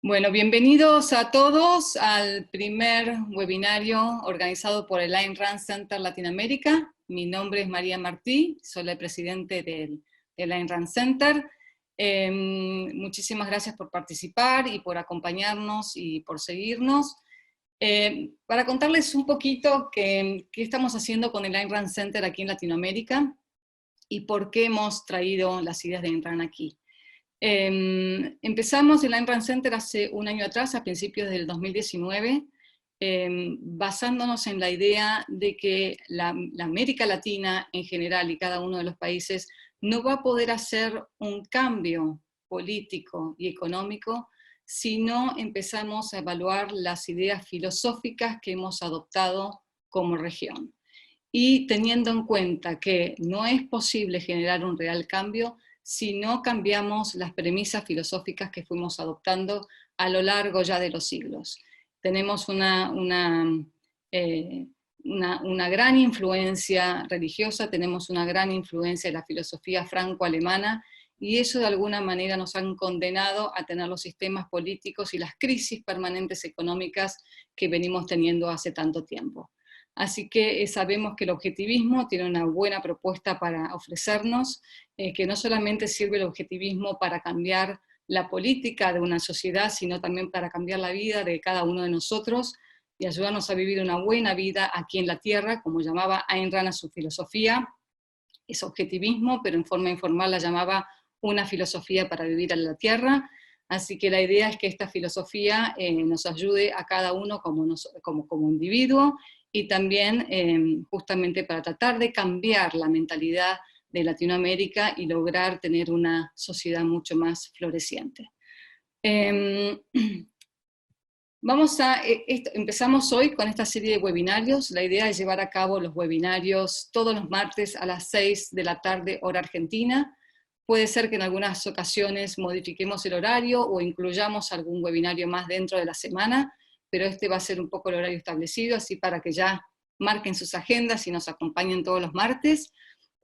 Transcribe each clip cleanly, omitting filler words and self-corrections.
Bueno, bienvenidos a todos al primer webinario organizado por el Ayn Rand Center Latinoamérica. Mi nombre es María Martí, soy la presidente del Ayn Rand Center. Muchísimas gracias por participar y por acompañarnos y por seguirnos. Para contarles un poquito qué estamos haciendo con el Ayn Rand Center aquí en Latinoamérica y por qué hemos traído las ideas de Ayn Rand aquí. Empezamos el Ayn Rand Center hace un año atrás, a principios del 2019, basándonos en la idea de que la América Latina en general y cada uno de los países no va a poder hacer un cambio político y económico si no empezamos a evaluar las ideas filosóficas que hemos adoptado como región. Y teniendo en cuenta que no es posible generar un real cambio si no cambiamos las premisas filosóficas que fuimos adoptando a lo largo ya de los siglos. Tenemos una gran influencia religiosa, tenemos una gran influencia de la filosofía franco-alemana, y eso de alguna manera nos han condenado a tener los sistemas políticos y las crisis permanentes económicas que venimos teniendo hace tanto tiempo. Así que sabemos que el objetivismo tiene una buena propuesta para ofrecernos, que no solamente sirve el objetivismo para cambiar la política de una sociedad, sino también para cambiar la vida de cada uno de nosotros y ayudarnos a vivir una buena vida aquí en la Tierra, como llamaba Ayn Rand a su filosofía. Es objetivismo, pero en forma informal la llamaba una filosofía para vivir en la Tierra. Así que la idea es que esta filosofía nos ayude a cada uno como individuo, y también justamente para tratar de cambiar la mentalidad de Latinoamérica y lograr tener una sociedad mucho más floreciente. Empezamos hoy con esta serie de webinarios. La idea es llevar a cabo los webinarios todos los martes a las 6 de la tarde, hora argentina. Puede ser que en algunas ocasiones modifiquemos el horario o incluyamos algún webinario más dentro de la semana, pero este va a ser un poco el horario establecido, así para que ya marquen sus agendas y nos acompañen todos los martes.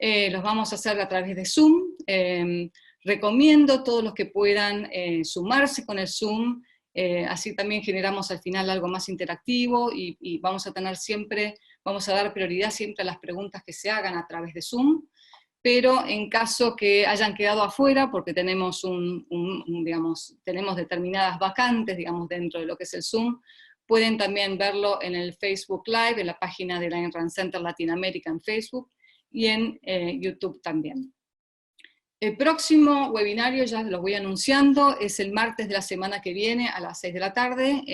Los vamos a hacer a través de Zoom. Recomiendo a todos los que puedan sumarse con el Zoom, así también generamos al final algo más interactivo y vamos a dar prioridad siempre a las preguntas que se hagan a través de Zoom. Pero en caso que hayan quedado afuera, porque tenemos tenemos determinadas vacantes, digamos, dentro de lo que es el Zoom, pueden también verlo en el Facebook Live, en la página de la Ayn Rand Center Latinoamérica en Facebook, y en YouTube también. El próximo webinario, ya los voy anunciando, es el martes de la semana que viene a las 6 de la tarde.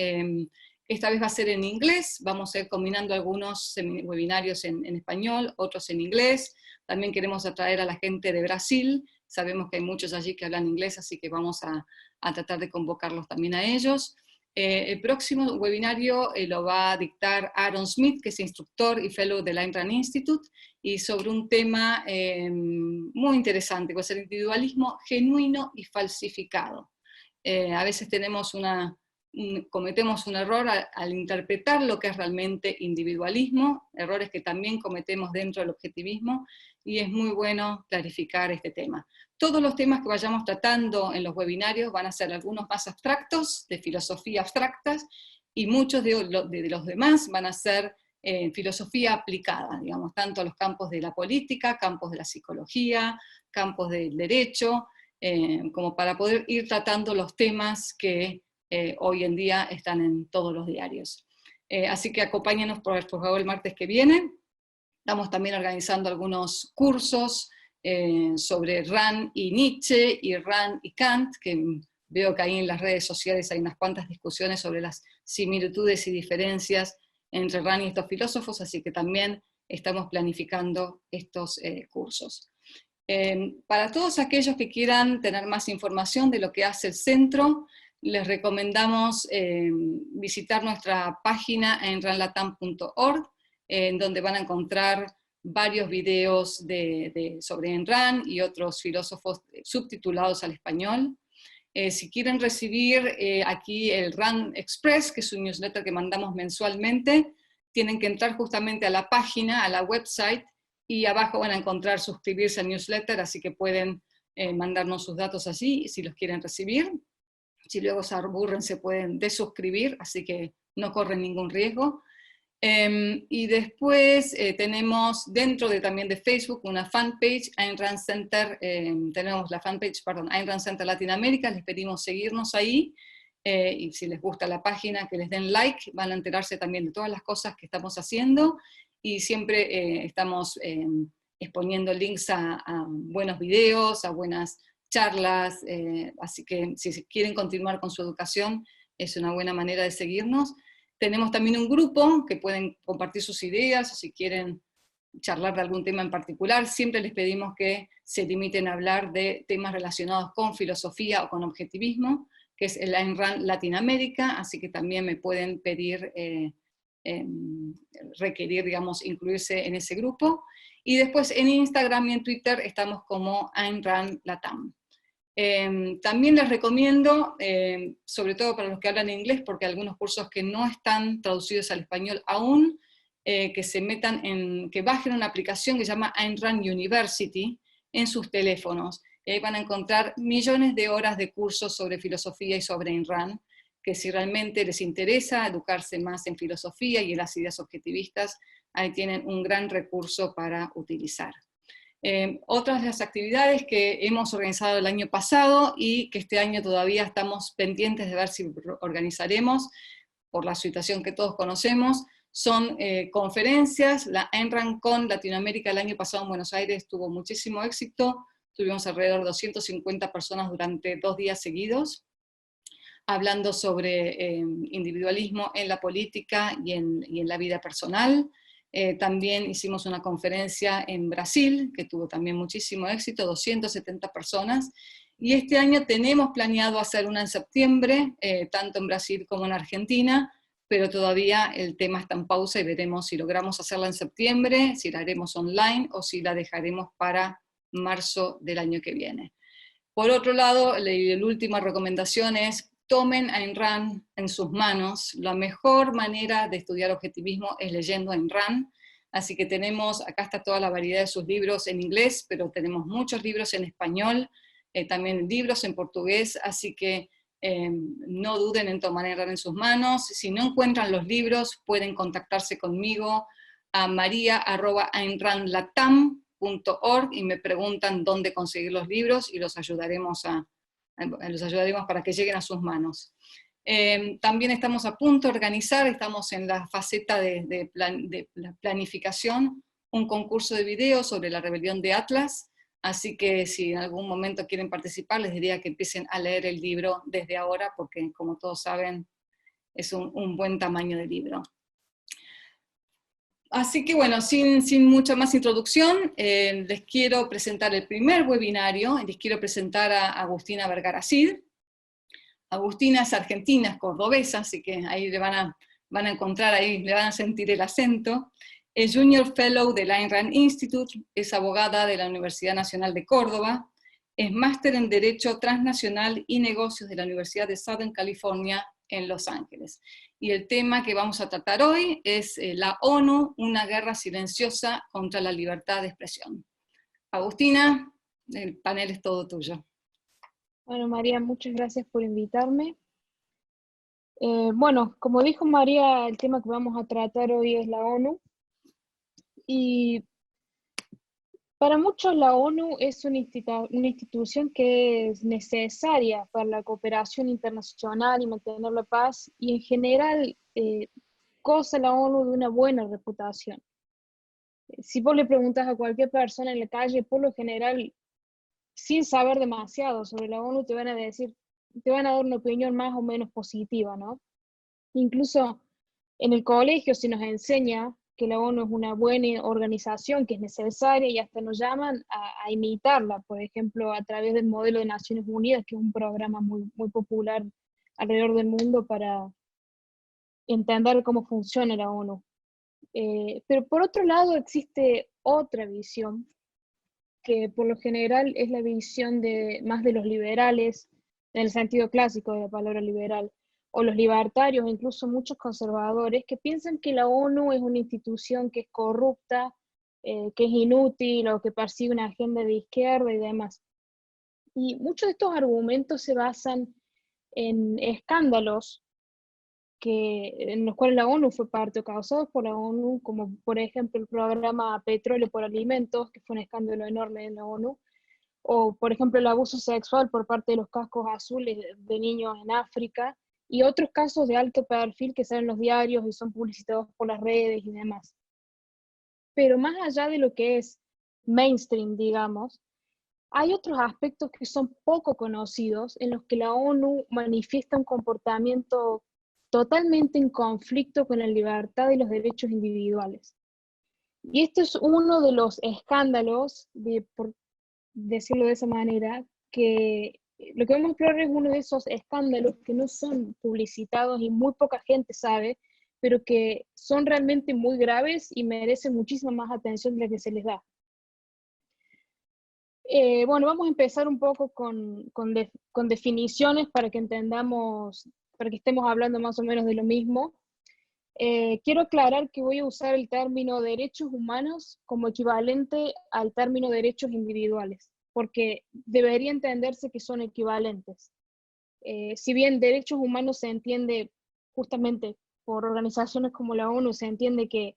Esta vez va a ser en inglés, vamos a ir combinando algunos webinarios en español, otros en inglés. También queremos atraer a la gente de Brasil, sabemos que hay muchos allí que hablan inglés, así que vamos a tratar de convocarlos también a ellos. El próximo webinario lo va a dictar Aaron Smith, que es instructor y fellow del Ayn Rand Institute, y sobre un tema muy interesante, que es el individualismo genuino y falsificado. A veces cometemos un error al interpretar lo que es realmente individualismo, errores que también cometemos dentro del objetivismo, y es muy bueno clarificar este tema. Todos los temas que vayamos tratando en los webinarios van a ser algunos más abstractos, de filosofía abstractas, y muchos de los demás van a ser filosofía aplicada, digamos, tanto a los campos de la política, campos de la psicología, campos del derecho, como para poder ir tratando los temas que hoy en día están en todos los diarios. Así que acompáñenos por favor el martes que viene. Estamos también organizando algunos cursos sobre Rand y Nietzsche, y Rand y Kant, que veo que ahí en las redes sociales hay unas cuantas discusiones sobre las similitudes y diferencias entre Rand y estos filósofos, así que también estamos planificando estos cursos. Para todos aquellos que quieran tener más información de lo que hace el centro, les recomendamos visitar nuestra página en aynrandlatam.org, en donde van a encontrar varios videos sobre Ayn Rand y otros filósofos subtitulados al español. Si quieren recibir aquí el Rand Express, que es un newsletter que mandamos mensualmente, tienen que entrar justamente a la página, a la website, y abajo van a encontrar suscribirse al newsletter, así que pueden mandarnos sus datos allí si los quieren recibir. Si luego se aburren se pueden desuscribir, así que no corren ningún riesgo. Y después tenemos dentro también de Facebook una fanpage, Ayn Rand Center, tenemos la fanpage, perdón, Ayn Rand Center Latinoamérica, les pedimos seguirnos ahí, y si les gusta la página que les den like, van a enterarse también de todas las cosas que estamos haciendo, y siempre estamos exponiendo links a buenos videos, a buenas charlas, así que si quieren continuar con su educación, es una buena manera de seguirnos. Tenemos también un grupo que pueden compartir sus ideas, o si quieren charlar de algún tema en particular, siempre les pedimos que se limiten a hablar de temas relacionados con filosofía o con objetivismo, que es el Ayn Rand Latinoamérica, así que también me pueden pedir, requerir, digamos, incluirse en ese grupo. Y después en Instagram y en Twitter estamos como Ayn Rand Latam. También les recomiendo, sobre todo para los que hablan inglés, porque hay algunos cursos que no están traducidos al español aún, que se metan que bajen una aplicación que se llama Ayn Rand University en sus teléfonos. Y ahí van a encontrar millones de horas de cursos sobre filosofía y sobre Ayn Rand, que si realmente les interesa educarse más en filosofía y en las ideas objetivistas, ahí tienen un gran recurso para utilizar. Otras de las actividades que hemos organizado el año pasado y que este año todavía estamos pendientes de ver si organizaremos, por la situación que todos conocemos, son conferencias. La Ayn Rand Con Latinoamérica el año pasado en Buenos Aires tuvo muchísimo éxito, tuvimos alrededor de 250 personas durante 2 días seguidos, hablando sobre individualismo en la política y en la vida personal. También hicimos una conferencia en Brasil, que tuvo también muchísimo éxito, 270 personas, y este año tenemos planeado hacer una en septiembre, tanto en Brasil como en Argentina, pero todavía el tema está en pausa y veremos si logramos hacerla en septiembre, si la haremos online o si la dejaremos para marzo del año que viene. Por otro lado, la última recomendación es: tomen a Ayn Rand en sus manos. La mejor manera de estudiar objetivismo es leyendo a Ayn Rand, así que tenemos, acá está toda la variedad de sus libros en inglés, pero tenemos muchos libros en español, también libros en portugués, así que no duden en tomar a Ayn Rand en sus manos. Si no encuentran los libros, pueden contactarse conmigo a maria@aynrandlatam.org y me preguntan dónde conseguir los libros y los ayudaremos para que lleguen a sus manos. También estamos a punto de organizar, estamos en la faceta de la planificación, un concurso de videos sobre la rebelión de Atlas, así que si en algún momento quieren participar, les diría que empiecen a leer el libro desde ahora, porque como todos saben, es un buen tamaño de libro. Así que bueno, sin mucha más introducción, les quiero presentar el primer webinario, les quiero presentar a Agustina Vergara Cid. Agustina es argentina, es cordobesa, así que ahí van a encontrar, ahí le van a sentir el acento. Es Junior Fellow del Ayn Rand Institute, es abogada de la Universidad Nacional de Córdoba, es máster en Derecho Transnacional y Negocios de la Universidad de Southern California en Los Ángeles. Y el tema que vamos a tratar hoy es la ONU, una guerra silenciosa contra la libertad de expresión. Agustina, el panel es todo tuyo. Bueno, María, muchas gracias por invitarme. Bueno, como dijo María, el tema que vamos a tratar hoy es la ONU. Y para muchos la ONU es una institución que es necesaria para la cooperación internacional y mantener la paz, y en general goza la ONU de una buena reputación. Si vos le preguntas a cualquier persona en la calle, por lo general, sin saber demasiado sobre la ONU, te van a dar una opinión más o menos positiva, ¿no? Incluso en el colegio se nos enseña que la ONU es una buena organización, que es necesaria, y hasta nos llaman a imitarla, por ejemplo, a través del modelo de Naciones Unidas, que es un programa muy, muy popular alrededor del mundo para entender cómo funciona la ONU. Pero por otro lado existe otra visión, que por lo general es la visión más de los liberales, en el sentido clásico de la palabra liberal, o los libertarios, incluso muchos conservadores, que piensan que la ONU es una institución que es corrupta, que es inútil, o que persigue una agenda de izquierda y demás. Y muchos de estos argumentos se basan en escándalos en los cuales la ONU fue parte o causados por la ONU, como por ejemplo el programa Petróleo por Alimentos, que fue un escándalo enorme en la ONU, o por ejemplo el abuso sexual por parte de los cascos azules de niños en África, y otros casos de alto perfil que salen en los diarios y son publicitados por las redes y demás. Pero más allá de lo que es mainstream, digamos, hay otros aspectos que son poco conocidos en los que la ONU manifiesta un comportamiento totalmente en conflicto con la libertad y los derechos individuales. Y este es uno de los escándalos, por decirlo de esa manera, que lo que vamos a explorar es uno de esos escándalos que no son publicitados y muy poca gente sabe, pero que son realmente muy graves y merecen muchísima más atención de la que se les da. Bueno, vamos a empezar un poco con definiciones para que entendamos, para que estemos hablando más o menos de lo mismo. Quiero aclarar que voy a usar el término derechos humanos como equivalente al término derechos individuales, porque debería entenderse que son equivalentes. Si bien derechos humanos se entiende justamente por organizaciones como la ONU, se entiende que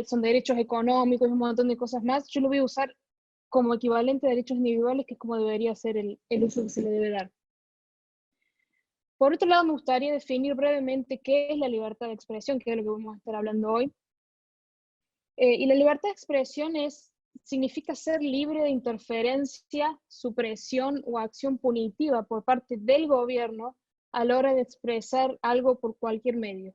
son derechos económicos y un montón de cosas más, yo lo voy a usar como equivalente a derechos individuales, que es como debería ser el uso que se le debe dar. Por otro lado, me gustaría definir brevemente qué es la libertad de expresión, que es lo que vamos a estar hablando hoy. Y la libertad de expresión significa ser libre de interferencia, supresión o acción punitiva por parte del gobierno a la hora de expresar algo por cualquier medio.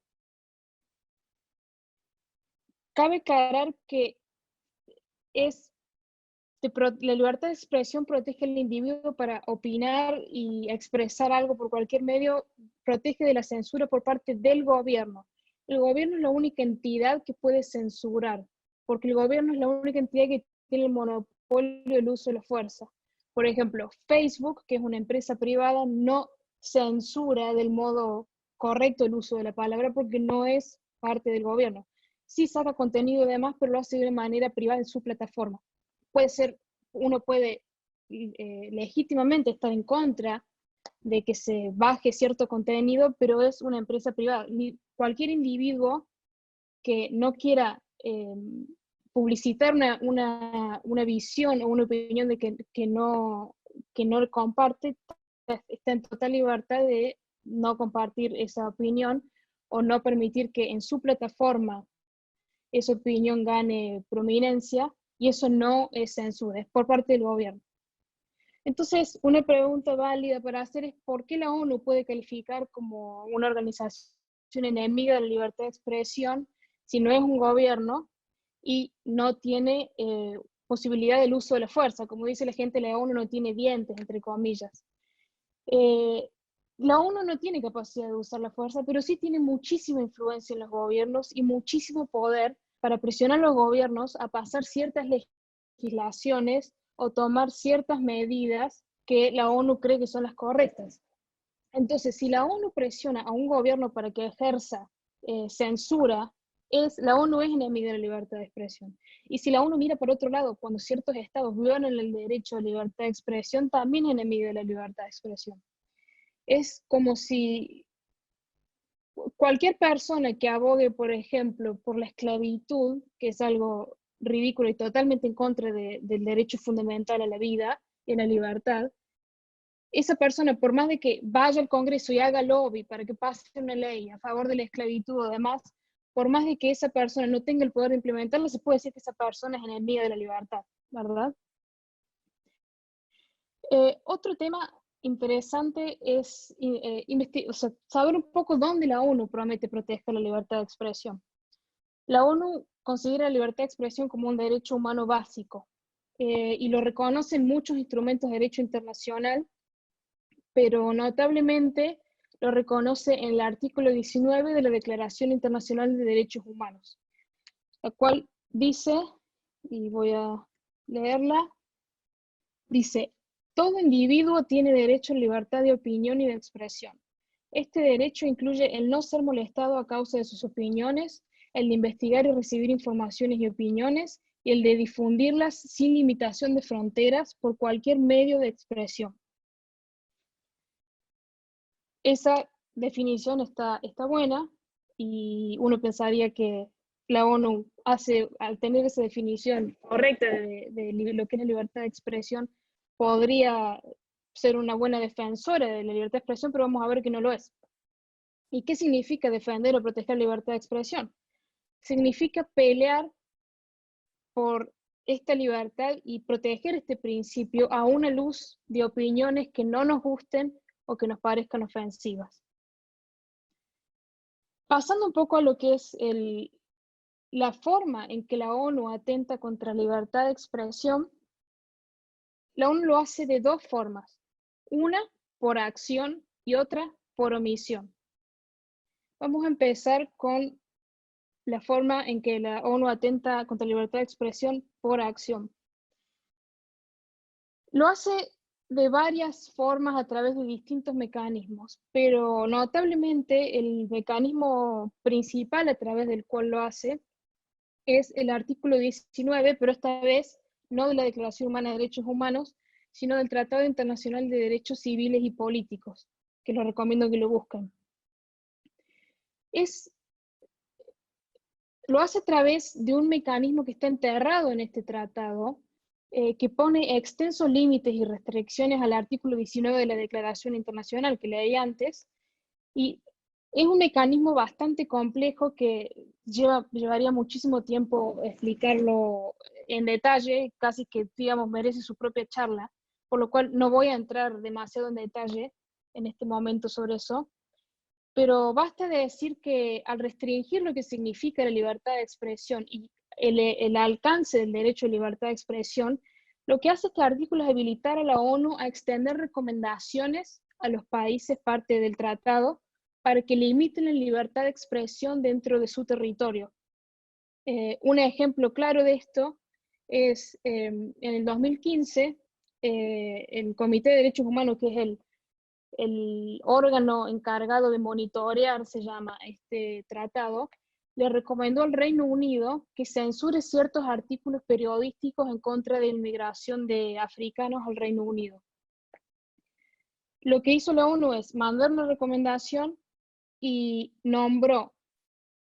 Cabe aclarar que la libertad de expresión protege al individuo para opinar y expresar algo por cualquier medio, protege de la censura por parte del gobierno. El gobierno es la única entidad que puede censurar, porque el gobierno es la única entidad que tiene el monopolio del uso de la fuerza. Por ejemplo, Facebook, que es una empresa privada, no censura del modo correcto el uso de la palabra porque no es parte del gobierno. Sí saca contenido y demás, pero lo hace de manera privada en su plataforma. Uno puede legítimamente estar en contra de que se baje cierto contenido, pero es una empresa privada. Cualquier individuo que no quiera publicitar una visión o una opinión de que no comparte, está en total libertad de no compartir esa opinión o no permitir que en su plataforma esa opinión gane prominencia, y eso no es censura, es por parte del gobierno. Entonces, una pregunta válida para hacer es ¿por qué la ONU puede calificar como una organización enemiga de la libertad de expresión si no es un gobierno y no tiene posibilidad del uso de la fuerza? Como dice la gente, la ONU no tiene dientes, entre comillas. La ONU no tiene capacidad de usar la fuerza, pero sí tiene muchísima influencia en los gobiernos y muchísimo poder para presionar a los gobiernos a pasar ciertas legislaciones o tomar ciertas medidas que la ONU cree que son las correctas. Entonces, si la ONU presiona a un gobierno para que ejerza censura, la ONU es enemiga de la libertad de expresión. Y si la ONU mira por otro lado, cuando ciertos estados violan el derecho a libertad de expresión, también es enemiga de la libertad de expresión. Es como si cualquier persona que abogue, por ejemplo, por la esclavitud, que es algo ridículo y totalmente en contra del derecho fundamental a la vida y a la libertad, esa persona, por más de que vaya al Congreso y haga lobby para que pase una ley a favor de la esclavitud o demás, por más de que esa persona no tenga el poder de implementarla, se puede decir que esa persona es enemiga de la libertad, ¿verdad? Otro tema interesante es saber un poco dónde la ONU promete proteger la libertad de expresión. La ONU considera la libertad de expresión como un derecho humano básico y lo reconocen muchos instrumentos de derecho internacional, pero notablemente lo reconoce en el artículo 19 de la Declaración Internacional de Derechos Humanos, la cual dice, y voy a leerla, dice: todo individuo tiene derecho a libertad de opinión y de expresión. Este derecho incluye el no ser molestado a causa de sus opiniones, el de investigar y recibir informaciones y opiniones, y el de difundirlas sin limitación de fronteras por cualquier medio de expresión. esa definición está buena, y uno pensaría que la ONU al tener esa definición correcta de lo que es la libertad de expresión, podría ser una buena defensora de la libertad de expresión, pero vamos a ver que no lo es. ¿Y qué significa defender o proteger la libertad de expresión? Significa pelear por esta libertad y proteger este principio a una luz de opiniones que no nos gusten o que nos parezcan ofensivas. Pasando un poco a lo que es la forma en que la ONU atenta contra la libertad de expresión, la ONU lo hace de dos formas. Una por acción y otra por omisión. Vamos a empezar con la forma en que la ONU atenta contra la libertad de expresión por acción. Lo hace de varias formas a través de distintos mecanismos, pero notablemente el mecanismo principal a través del cual lo hace es el artículo 19, pero esta vez no de la Declaración Humana de Derechos Humanos, sino del Tratado Internacional de Derechos Civiles y Políticos, que les recomiendo que lo busquen. Lo hace a través de un mecanismo que está enterrado en este tratado, que pone extensos límites y restricciones al artículo 19 de la Declaración Internacional que leí antes, y es un mecanismo bastante complejo que llevaría muchísimo tiempo explicarlo en detalle, casi que, digamos, merece su propia charla, por lo cual no voy a entrar demasiado en detalle en este momento sobre eso, pero basta decir que al restringir lo que significa la libertad de expresión y el alcance del derecho a libertad de expresión, lo que hace este artículo es habilitar a la ONU a extender recomendaciones a los países parte del tratado para que limiten la libertad de expresión dentro de su territorio. Un ejemplo claro de esto es en el 2015, el Comité de Derechos Humanos, que es el órgano encargado de monitorear, se llama este tratado, le recomendó al Reino Unido que censure ciertos artículos periodísticos en contra de la inmigración de africanos al Reino Unido. Lo que hizo la ONU es mandar una recomendación y nombró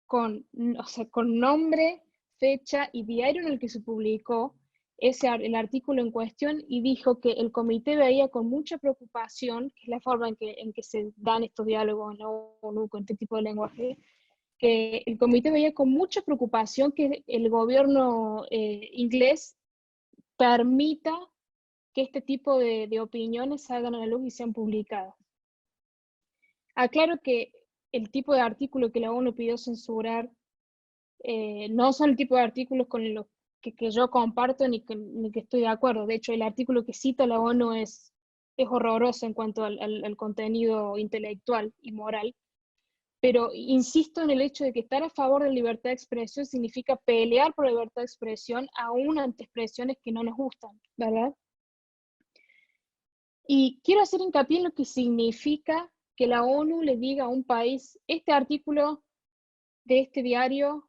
con nombre, fecha y diario en el que se publicó el artículo en cuestión, y dijo que el comité veía con mucha preocupación, que es la forma en que se dan estos diálogos en la ONU con este tipo de lenguaje, que el comité veía con mucha preocupación que el gobierno inglés permita que este tipo de opiniones salgan a la luz y sean publicadas. Aclaro que el tipo de artículo que la ONU pidió censurar no son el tipo de artículos con los que yo comparto ni que estoy de acuerdo. De hecho, el artículo que cita la ONU es horroroso en cuanto al contenido intelectual y moral. Pero insisto en el hecho de que estar a favor de la libertad de expresión significa pelear por la libertad de expresión aún ante expresiones que no nos gustan, ¿verdad? Y quiero hacer hincapié en lo que significa que la ONU le diga a un país: este artículo de este diario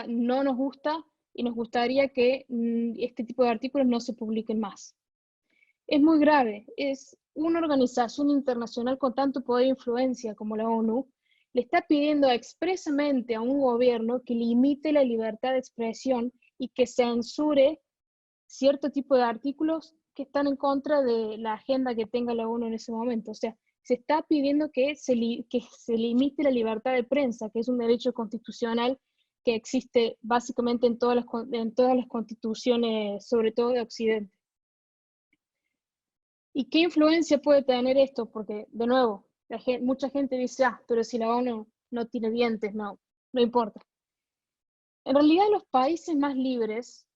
no nos gusta y nos gustaría que este tipo de artículos no se publiquen más. Es muy grave. Es una organización internacional con tanto poder e influencia como la ONU, le está pidiendo expresamente a un gobierno que limite la libertad de expresión y que censure cierto tipo de artículos que están en contra de la agenda que tenga la ONU en ese momento. O sea, se está pidiendo que se limite la libertad de prensa, que es un derecho constitucional que existe básicamente en todas las constituciones, sobre todo de Occidente. ¿Y qué influencia puede tener esto? Porque, de nuevo, mucha gente dice: pero si la ONU no tiene dientes, no importa. En realidad, los países más libres,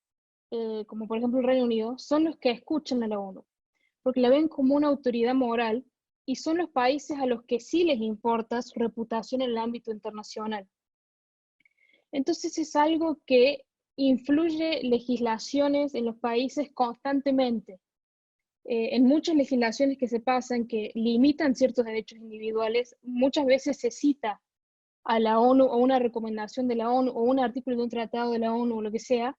como por ejemplo el Reino Unido, son los que escuchan a la ONU, porque la ven como una autoridad moral, y son los países a los que sí les importa su reputación en el ámbito internacional. Entonces es algo que influye legislaciones en los países constantemente. En muchas legislaciones que se pasan, que limitan ciertos derechos individuales, muchas veces se cita a la ONU o una recomendación de la ONU o un artículo de un tratado de la ONU o lo que sea,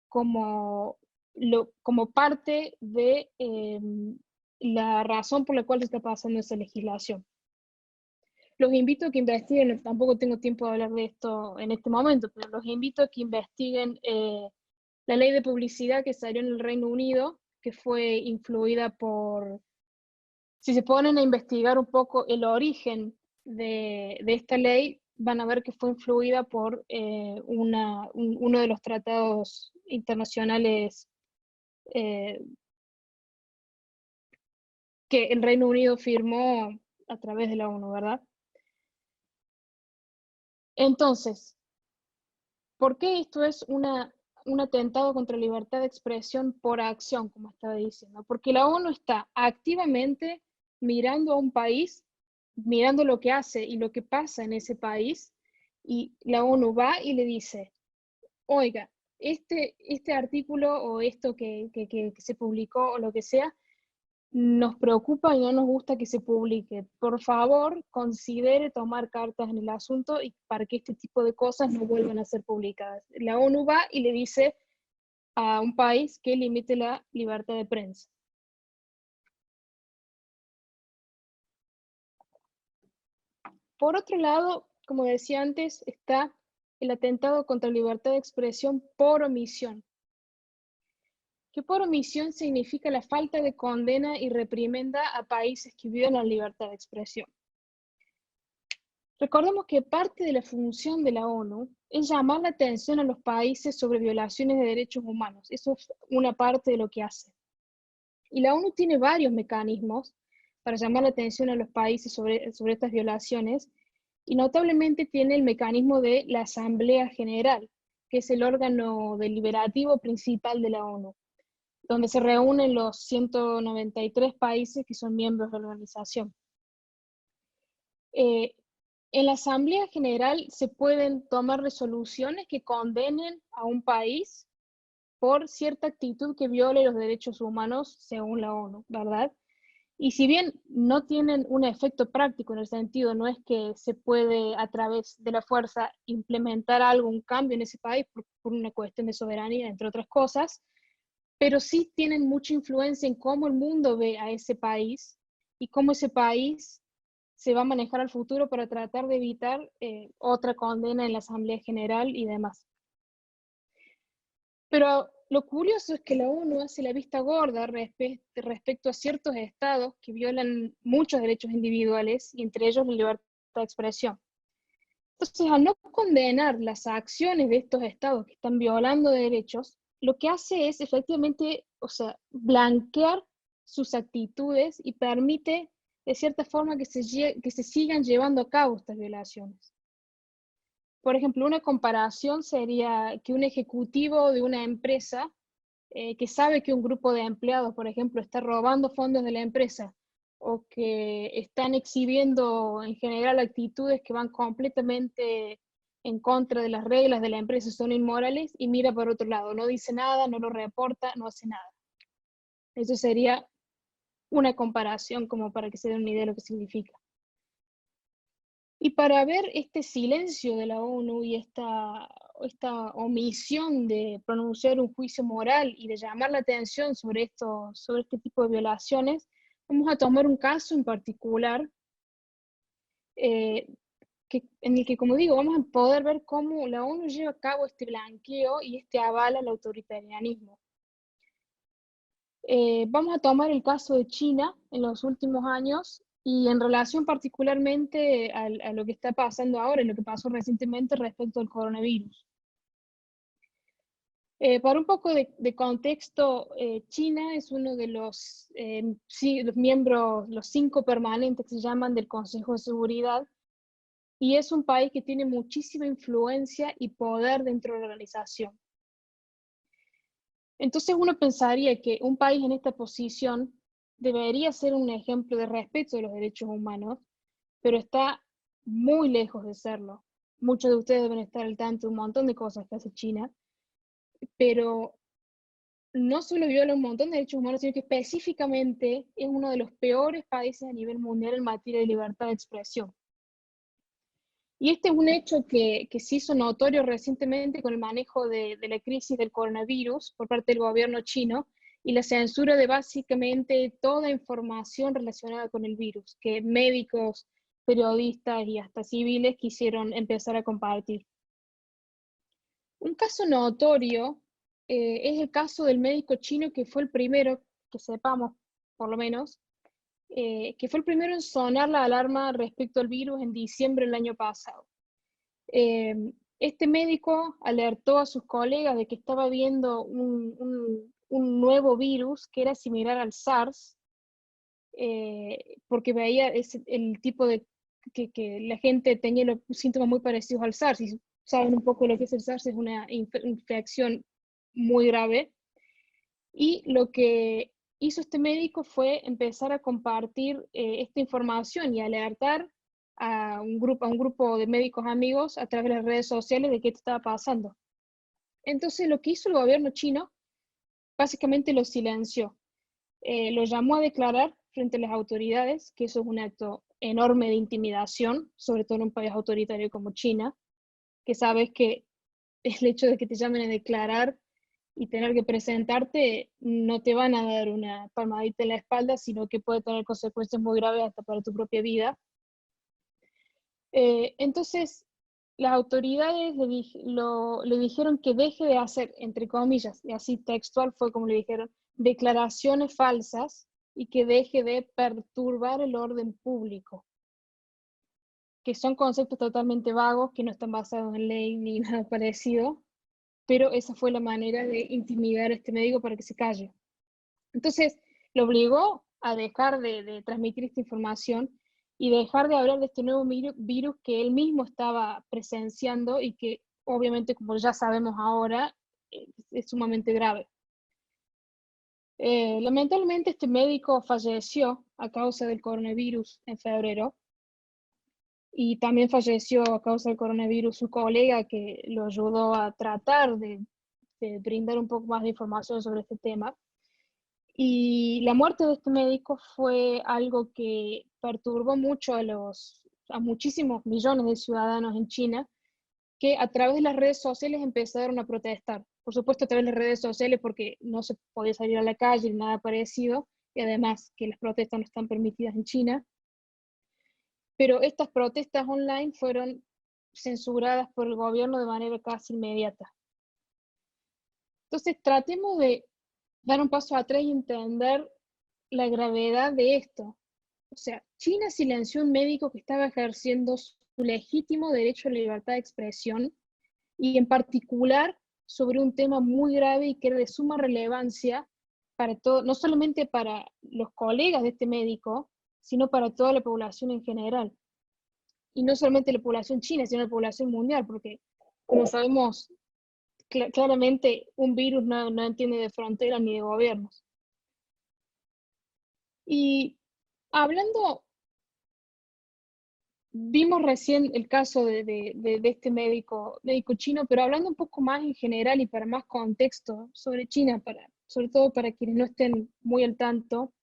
como parte de la razón por la cual se está pasando esa legislación. Los invito a que investiguen, tampoco tengo tiempo de hablar de esto en este momento, pero los invito a que investiguen la ley de publicidad que salió en el Reino Unido, que fue influida por, si se ponen a investigar un poco el origen de esta ley, van a ver que fue influida por uno de los tratados internacionales que el Reino Unido firmó a través de la ONU, ¿verdad? Entonces, ¿por qué esto es un atentado contra la libertad de expresión por acción, como estaba diciendo? Porque la ONU está activamente mirando a un país, mirando lo que hace y lo que pasa en ese país, y la ONU va y le dice, oiga, este artículo o esto que se publicó o lo que sea, nos preocupa y no nos gusta que se publique. Por favor, considere tomar cartas en el asunto y para que este tipo de cosas no vuelvan a ser publicadas. La ONU va y le dice a un país que limite la libertad de prensa. Por otro lado, como decía antes, está el atentado contra la libertad de expresión por omisión. Que por omisión significa la falta de condena y reprimenda a países que violan la libertad de expresión. Recordemos que parte de la función de la ONU es llamar la atención a los países sobre violaciones de derechos humanos. Eso es una parte de lo que hace. Y la ONU tiene varios mecanismos para llamar la atención a los países sobre estas violaciones, y notablemente tiene el mecanismo de la Asamblea General, que es el órgano deliberativo principal de la ONU, donde se reúnen los 193 países que son miembros de la organización. En la Asamblea General se pueden tomar resoluciones que condenen a un país por cierta actitud que viole los derechos humanos según la ONU, ¿verdad? Y si bien no tienen un efecto práctico en el sentido, no es que se puede a través de la fuerza implementar algún cambio en ese país por una cuestión de soberanía, entre otras cosas, pero sí tienen mucha influencia en cómo el mundo ve a ese país y cómo ese país se va a manejar al futuro para tratar de evitar otra condena en la Asamblea General y demás. Pero lo curioso es que la ONU hace la vista gorda respecto a ciertos estados que violan muchos derechos individuales, y entre ellos la libertad de expresión. Entonces, al no condenar las acciones de estos estados que están violando derechos, lo que hace es efectivamente, blanquear sus actitudes y permite de cierta forma que se sigan llevando a cabo estas violaciones. Por ejemplo, una comparación sería que un ejecutivo de una empresa que sabe que un grupo de empleados, por ejemplo, está robando fondos de la empresa o que están exhibiendo en general actitudes que van completamente en contra de las reglas de la empresa, son inmorales, y mira por otro lado, no dice nada, no lo reporta, no hace nada. Eso sería una comparación como para que se den una idea de lo que significa. Y para ver este silencio de la ONU y esta omisión de pronunciar un juicio moral y de llamar la atención sobre este tipo de violaciones, vamos a tomar un caso en particular en el que, como digo, vamos a poder ver cómo la ONU lleva a cabo este blanqueo y este aval al autoritarianismo. Vamos a tomar el caso de China en los últimos años y en relación particularmente a lo que está pasando ahora y lo que pasó recientemente respecto al coronavirus. Para un poco de contexto, China es uno de los miembros, los 5 permanentes que se llaman del Consejo de Seguridad, y es un país que tiene muchísima influencia y poder dentro de la organización. Entonces uno pensaría que un país en esta posición debería ser un ejemplo de respeto de los derechos humanos, pero está muy lejos de serlo. Muchos de ustedes deben estar al tanto de un montón de cosas que hace China, pero no solo viola un montón de derechos humanos, sino que específicamente es uno de los peores países a nivel mundial en materia de libertad de expresión. Y este es un hecho que se hizo notorio recientemente con el manejo de la crisis del coronavirus por parte del gobierno chino, y la censura de básicamente toda información relacionada con el virus, que médicos, periodistas y hasta civiles quisieron empezar a compartir. Un caso notorio es el caso del médico chino que fue el primero, que sepamos por lo menos, que fue el primero en sonar la alarma respecto al virus en diciembre del año pasado. Este médico alertó a sus colegas de que estaba viendo un nuevo virus que era similar al SARS, porque veía el tipo de que la gente tenía los síntomas muy parecidos al SARS, y saben un poco lo que es el SARS, es una infección muy grave. Y lo que hizo este médico fue empezar a compartir esta información y alertar a un grupo de médicos amigos a través de las redes sociales de qué estaba pasando. Entonces lo que hizo el gobierno chino, básicamente lo silenció. Lo llamó a declarar frente a las autoridades, que eso es un acto enorme de intimidación, sobre todo en un país autoritario como China, que sabes que el hecho de que te llamen a declarar y tener que presentarte no te van a dar una palmadita en la espalda, sino que puede tener consecuencias muy graves hasta para tu propia vida. Entonces, las autoridades le dijeron que deje de hacer, entre comillas, y así textual fue como le dijeron, declaraciones falsas y que deje de perturbar el orden público, que son conceptos totalmente vagos, que no están basados en ley ni nada parecido, pero esa fue la manera de intimidar a este médico para que se calle. Entonces, lo obligó a dejar de transmitir esta información y dejar de hablar de este nuevo virus que él mismo estaba presenciando y que obviamente, como ya sabemos ahora, es sumamente grave. Lamentablemente este médico falleció a causa del coronavirus en febrero, y también falleció a causa del coronavirus su colega que lo ayudó a tratar de brindar un poco más de información sobre este tema. Y la muerte de este médico fue algo que perturbó mucho a muchísimos millones de ciudadanos en China, que a través de las redes sociales empezaron a protestar. Por supuesto, a través de las redes sociales, porque no se podía salir a la calle ni nada parecido, y además que las protestas no están permitidas en China. Pero estas protestas online fueron censuradas por el gobierno de manera casi inmediata. Entonces, tratemos de dar un paso atrás y entender la gravedad de esto. O sea, China silenció a un médico que estaba ejerciendo su legítimo derecho a la libertad de expresión, y en particular sobre un tema muy grave y que era de suma relevancia para todo, no solamente para los colegas de este médico, sino para toda la población en general. Y no solamente la población china, sino la población mundial, porque como sabemos, claramente un virus no entiende de fronteras ni de gobiernos. Y hablando, vimos recién el caso de este médico chino, pero hablando un poco más en general y para más contexto sobre China, sobre todo para quienes no estén muy al tanto,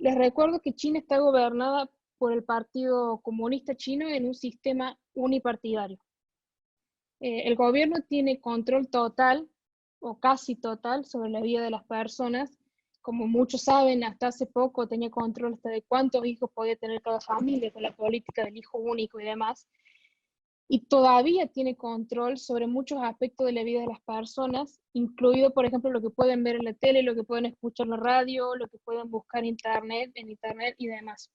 les recuerdo que China está gobernada por el Partido Comunista Chino en un sistema unipartidario. El gobierno tiene control total o casi total sobre la vida de las personas. Como muchos saben, hasta hace poco tenía control hasta de cuántos hijos podía tener cada familia con la política del hijo único y demás. Y todavía tiene control sobre muchos aspectos de la vida de las personas, incluido, por ejemplo, lo que pueden ver en la tele, lo que pueden escuchar en la radio, lo que pueden buscar en internet y demás.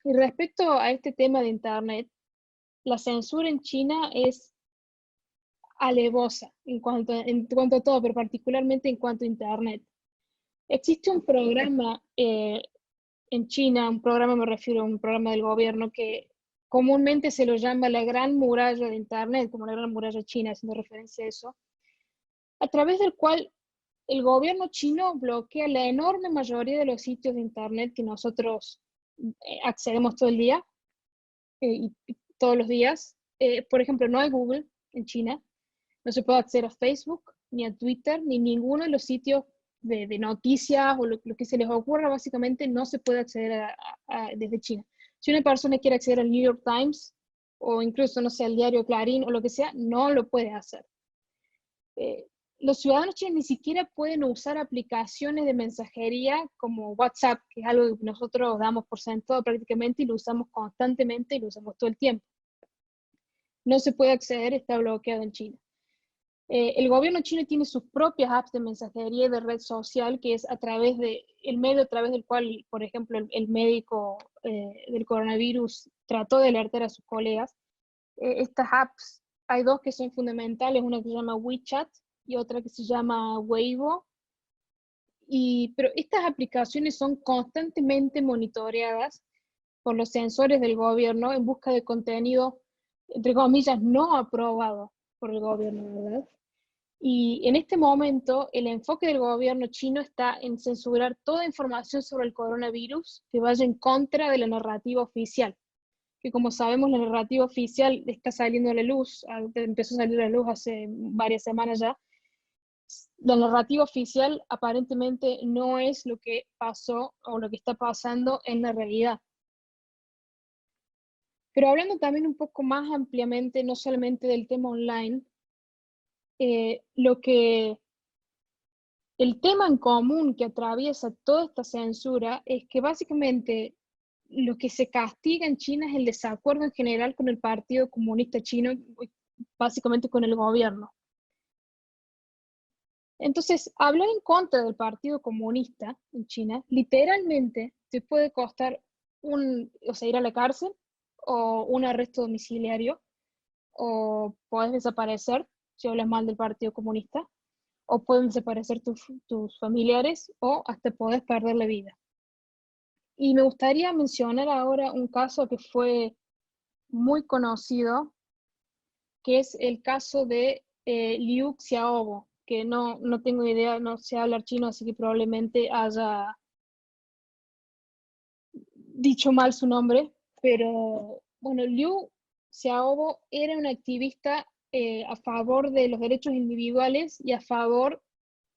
Y respecto a este tema de internet, la censura en China es alevosa en cuanto a todo, pero particularmente en cuanto a internet. Existe un programa en China, un programa, me refiero a un programa del gobierno, que comúnmente se lo llama la Gran Muralla de Internet, como la Gran Muralla China, haciendo referencia a eso, a través del cual el gobierno chino bloquea la enorme mayoría de los sitios de Internet que nosotros accedemos todo el día y todos los días. Por ejemplo, no hay Google en China, no se puede acceder a Facebook, ni a Twitter, ni ninguno de los sitios de noticias o lo que se les ocurra, básicamente no se puede acceder desde China. Si una persona quiere acceder al New York Times o incluso, no sé, al diario Clarín o lo que sea, no lo puede hacer. los ciudadanos chinos ni siquiera pueden usar aplicaciones de mensajería como WhatsApp, que es algo que nosotros damos por sentado prácticamente y lo usamos constantemente y lo usamos todo el tiempo. No se puede acceder, está bloqueado en China. El gobierno chino tiene sus propias apps de mensajería y de red social, que es el medio a través del cual, por ejemplo, el médico del coronavirus trató de alertar a sus colegas. Estas apps, hay dos que son fundamentales, una que se llama WeChat y otra que se llama Weibo. Pero estas aplicaciones son constantemente monitoreadas por los sensores del gobierno en busca de contenido, entre comillas, no aprobado por el gobierno, ¿verdad? Y en este momento, el enfoque del gobierno chino está en censurar toda información sobre el coronavirus que vaya en contra de la narrativa oficial. Que como sabemos, la narrativa oficial está saliendo a la luz, empezó a salir a la luz hace varias semanas ya. La narrativa oficial aparentemente no es lo que pasó o lo que está pasando en la realidad. Pero hablando también un poco más ampliamente, no solamente del tema online, el tema en común que atraviesa toda esta censura es que básicamente lo que se castiga en China es el desacuerdo en general con el Partido Comunista Chino, básicamente con el gobierno. Entonces, hablar en contra del Partido Comunista en China literalmente te puede costar ir a la cárcel o un arresto domiciliario, o puedes desaparecer si hablas mal del Partido Comunista, o pueden desaparecer tus familiares, o hasta puedes perder la vida. Y me gustaría mencionar ahora un caso que fue muy conocido, que es el caso de Liu Xiaobo, que no tengo idea, no sé hablar chino, así que probablemente haya dicho mal su nombre, pero bueno, Liu Xiaobo era un activista a favor de los derechos individuales y a favor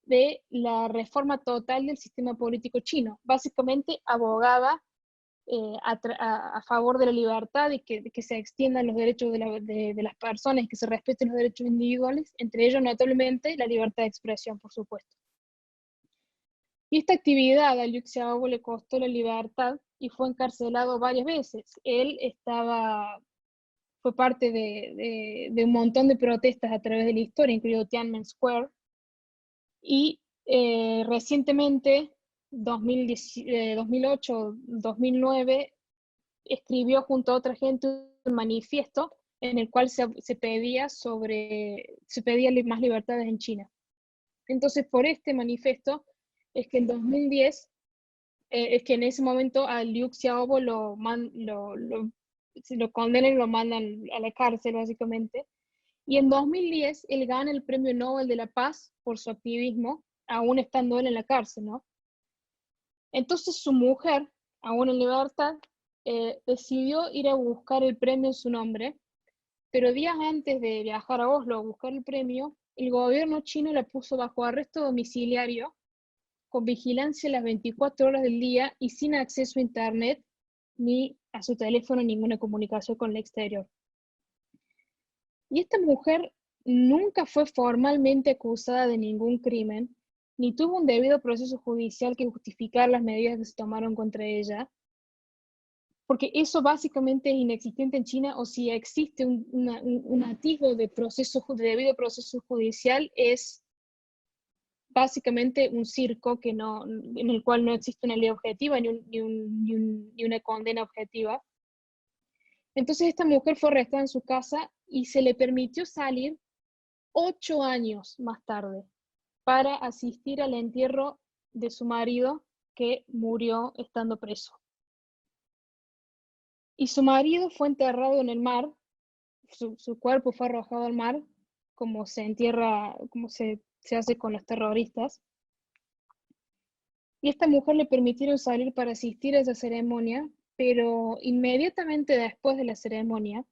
de la reforma total del sistema político chino. Básicamente abogaba a favor de la libertad y de que se extiendan los derechos de las personas y que se respeten los derechos individuales, entre ellos notablemente la libertad de expresión, por supuesto. Y esta actividad a Liu Xiaobo le costó la libertad y fue encarcelado varias veces. Fue parte de un montón de protestas a través de la historia, incluido Tiananmen Square, y recientemente, 2008, 2009, escribió junto a otra gente un manifiesto en el cual se pedía más libertades en China. Entonces, por este manifiesto es que en 2010, es que en ese momento a Liu Xiaobo lo condenan y lo mandan a la cárcel, básicamente. Y en 2010 él gana el Premio Nobel de la Paz por su activismo, aún estando él en la cárcel, ¿no? Entonces su mujer, aún en libertad, decidió ir a buscar el premio en su nombre, pero días antes de viajar a Oslo a buscar el premio, el gobierno chino la puso bajo arresto domiciliario, con vigilancia las 24 horas del día y sin acceso a internet, ni a su teléfono, ninguna comunicación con el exterior. Y esta mujer nunca fue formalmente acusada de ningún crimen, ni tuvo un debido proceso judicial que justificar las medidas que se tomaron contra ella, porque eso básicamente es inexistente en China, o si existe un atisbo de debido proceso judicial, es básicamente un circo en el cual no existe una ley objetiva ni una condena objetiva. Entonces esta mujer fue arrestada en su casa y se le permitió salir 8 años más tarde para asistir al entierro de su marido, que murió estando preso. Y su marido fue enterrado en el mar, su cuerpo fue arrojado al mar, como se entierra, como se hace con los terroristas. Y a esta mujer le permitieron salir para asistir a esa ceremonia, pero inmediatamente después de la ceremonia,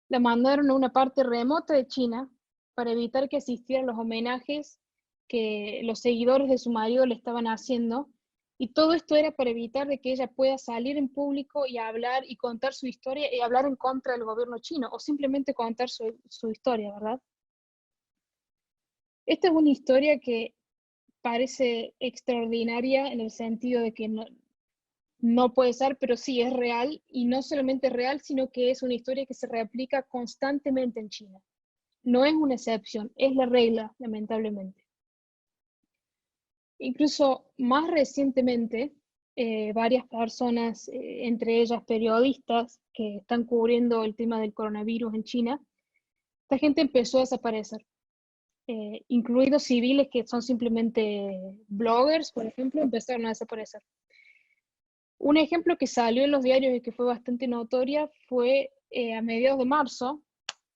la mandaron a una parte remota de China para evitar que asistiera a los homenajes que los seguidores de su marido le estaban haciendo. Y todo esto era para evitar de que ella pueda salir en público y hablar y contar su historia y hablar en contra del gobierno chino, o simplemente contar su historia, ¿verdad? Esta es una historia que parece extraordinaria en el sentido de que no puede ser, pero sí es real, y no solamente real, sino que es una historia que se replica constantemente en China. No es una excepción, es la regla, lamentablemente. Incluso más recientemente, varias personas, entre ellas periodistas, que están cubriendo el tema del coronavirus en China, esta gente empezó a desaparecer, incluidos civiles que son simplemente bloggers, por ejemplo, empezaron a desaparecer. Un ejemplo que salió en los diarios y que fue bastante notoria fue a mediados de marzo,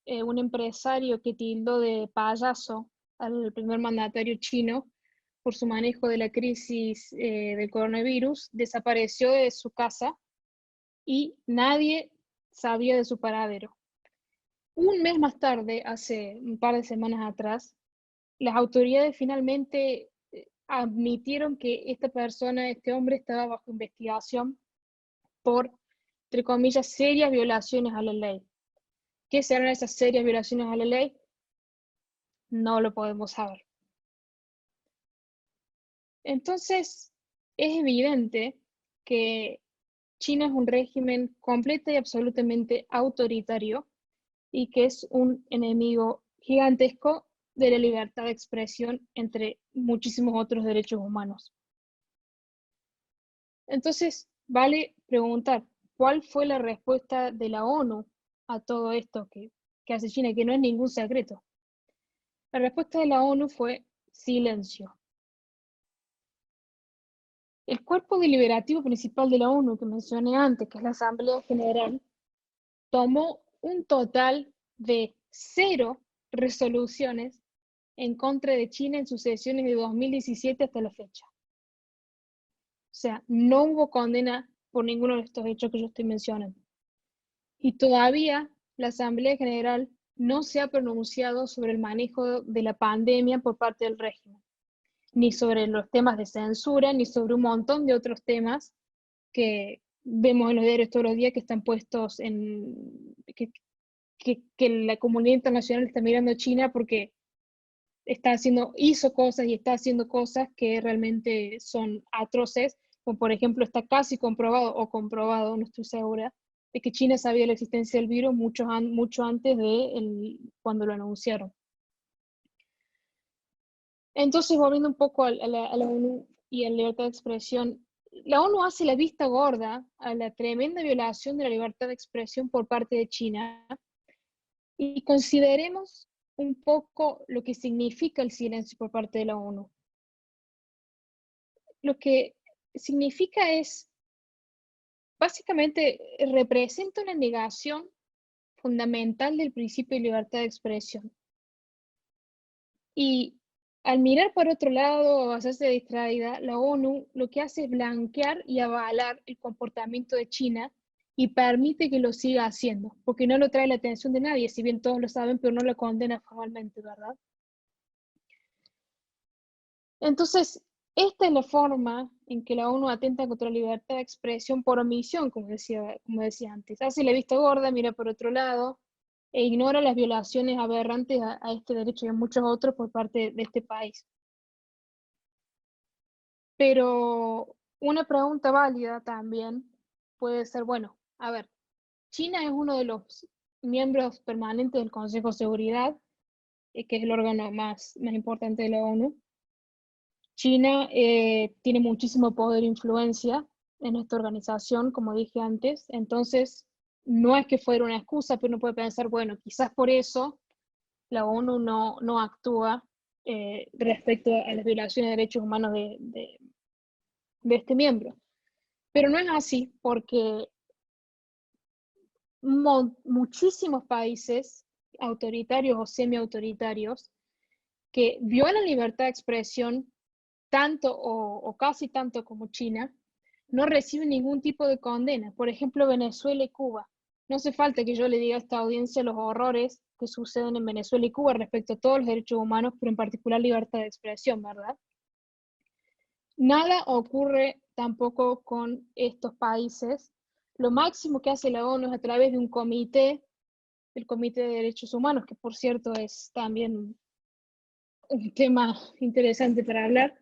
un empresario que tildó de payaso al primer mandatario chino por su manejo de la crisis del coronavirus, desapareció de su casa y nadie sabía de su paradero. Un mes más tarde, hace un par de semanas atrás, las autoridades finalmente admitieron que esta persona, este hombre, estaba bajo investigación por, entre comillas, serias violaciones a la ley. ¿Qué serán esas serias violaciones a la ley? No lo podemos saber. Entonces, es evidente que China es un régimen completo y absolutamente autoritario y que es un enemigo gigantesco de la libertad de expresión entre muchísimos otros derechos humanos. Entonces, vale preguntar, ¿cuál fue la respuesta de la ONU a todo esto que hace China, que no es ningún secreto? La respuesta de la ONU fue silencio. El cuerpo deliberativo principal de la ONU que mencioné antes, que es la Asamblea General, tomó un total de 0 resoluciones en contra de China en sus sesiones de 2017 hasta la fecha. O sea, no hubo condena por ninguno de estos hechos que yo estoy mencionando. Y todavía la Asamblea General no se ha pronunciado sobre el manejo de la pandemia por parte del régimen, ni sobre los temas de censura, ni sobre un montón de otros temas que vemos en los diarios todos los días que están puestos en... que la comunidad internacional está mirando a China porque hizo cosas y está haciendo cosas que realmente son atroces, como por ejemplo está casi comprobado, no estoy segura, de que China sabía la existencia del virus mucho antes de cuando lo anunciaron. Entonces, volviendo un poco a la ONU y a la libertad de expresión, la ONU hace la vista gorda a la tremenda violación de la libertad de expresión por parte de China y consideremos un poco lo que significa el silencio por parte de la ONU. Lo que significa es, básicamente, representa una negación fundamental del principio de libertad de expresión. Y al mirar por otro lado o hacerse distraída, la ONU lo que hace es blanquear y avalar el comportamiento de China y permite que lo siga haciendo, porque no lo trae la atención de nadie, si bien todos lo saben, pero no lo condena formalmente, ¿verdad? Entonces, esta es la forma en que la ONU atenta contra la libertad de expresión por omisión, como decía antes. Hace la vista gorda, mira por otro lado, e ignora las violaciones aberrantes a este derecho y a muchos otros por parte de este país. Pero una pregunta válida también puede ser, bueno, a ver, China es uno de los miembros permanentes del Consejo de Seguridad, que es el órgano más importante de la ONU. China tiene muchísimo poder e influencia en esta organización, como dije antes, entonces no es que fuera una excusa, pero uno puede pensar, bueno, quizás por eso la ONU no actúa respecto a las violaciones de derechos humanos de este miembro. Pero no es así, porque muchísimos países autoritarios o semiautoritarios que violan libertad de expresión tanto o casi tanto como China, no reciben ningún tipo de condena. Por ejemplo, Venezuela y Cuba. No hace falta que yo le diga a esta audiencia los horrores que suceden en Venezuela y Cuba respecto a todos los derechos humanos, pero en particular libertad de expresión, ¿verdad? Nada ocurre tampoco con estos países. Lo máximo que hace la ONU es a través de un comité, el Comité de Derechos Humanos, que por cierto es también un tema interesante para hablar,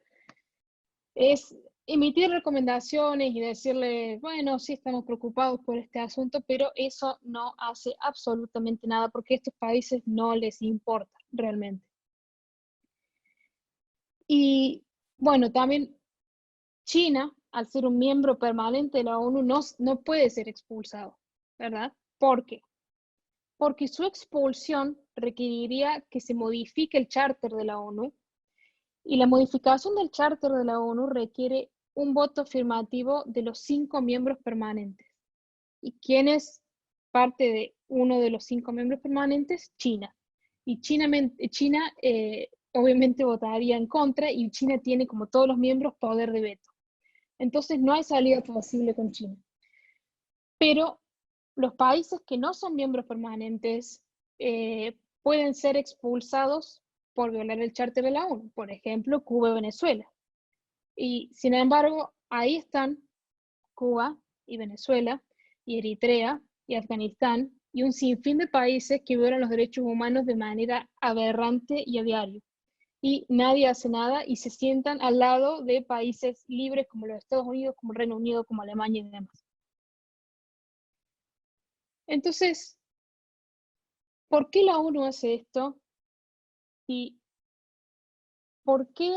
es emitir recomendaciones y decirle, bueno, sí estamos preocupados por este asunto, pero eso no hace absolutamente nada porque a estos países no les importa realmente. Y bueno, también China, al ser un miembro permanente de la ONU, no puede ser expulsado, ¿verdad? ¿Por qué? Porque su expulsión requeriría que se modifique el charter de la ONU, y la modificación del charter de la ONU requiere un voto afirmativo de los 5 miembros permanentes. ¿Y quién es parte de uno de los 5 miembros permanentes? China. Y China obviamente votaría en contra, y China tiene, como todos los miembros, poder de veto. Entonces no hay salida posible con China. Pero los países que no son miembros permanentes pueden ser expulsados por violar el charter de la ONU, por ejemplo, Cuba y Venezuela. Y sin embargo, ahí están Cuba y Venezuela y Eritrea y Afganistán y un sinfín de países que violan los derechos humanos de manera aberrante y a diario. Y nadie hace nada y se sientan al lado de países libres como los Estados Unidos, como Reino Unido, como Alemania y demás. Entonces, ¿por qué la ONU hace esto? ¿Y por qué,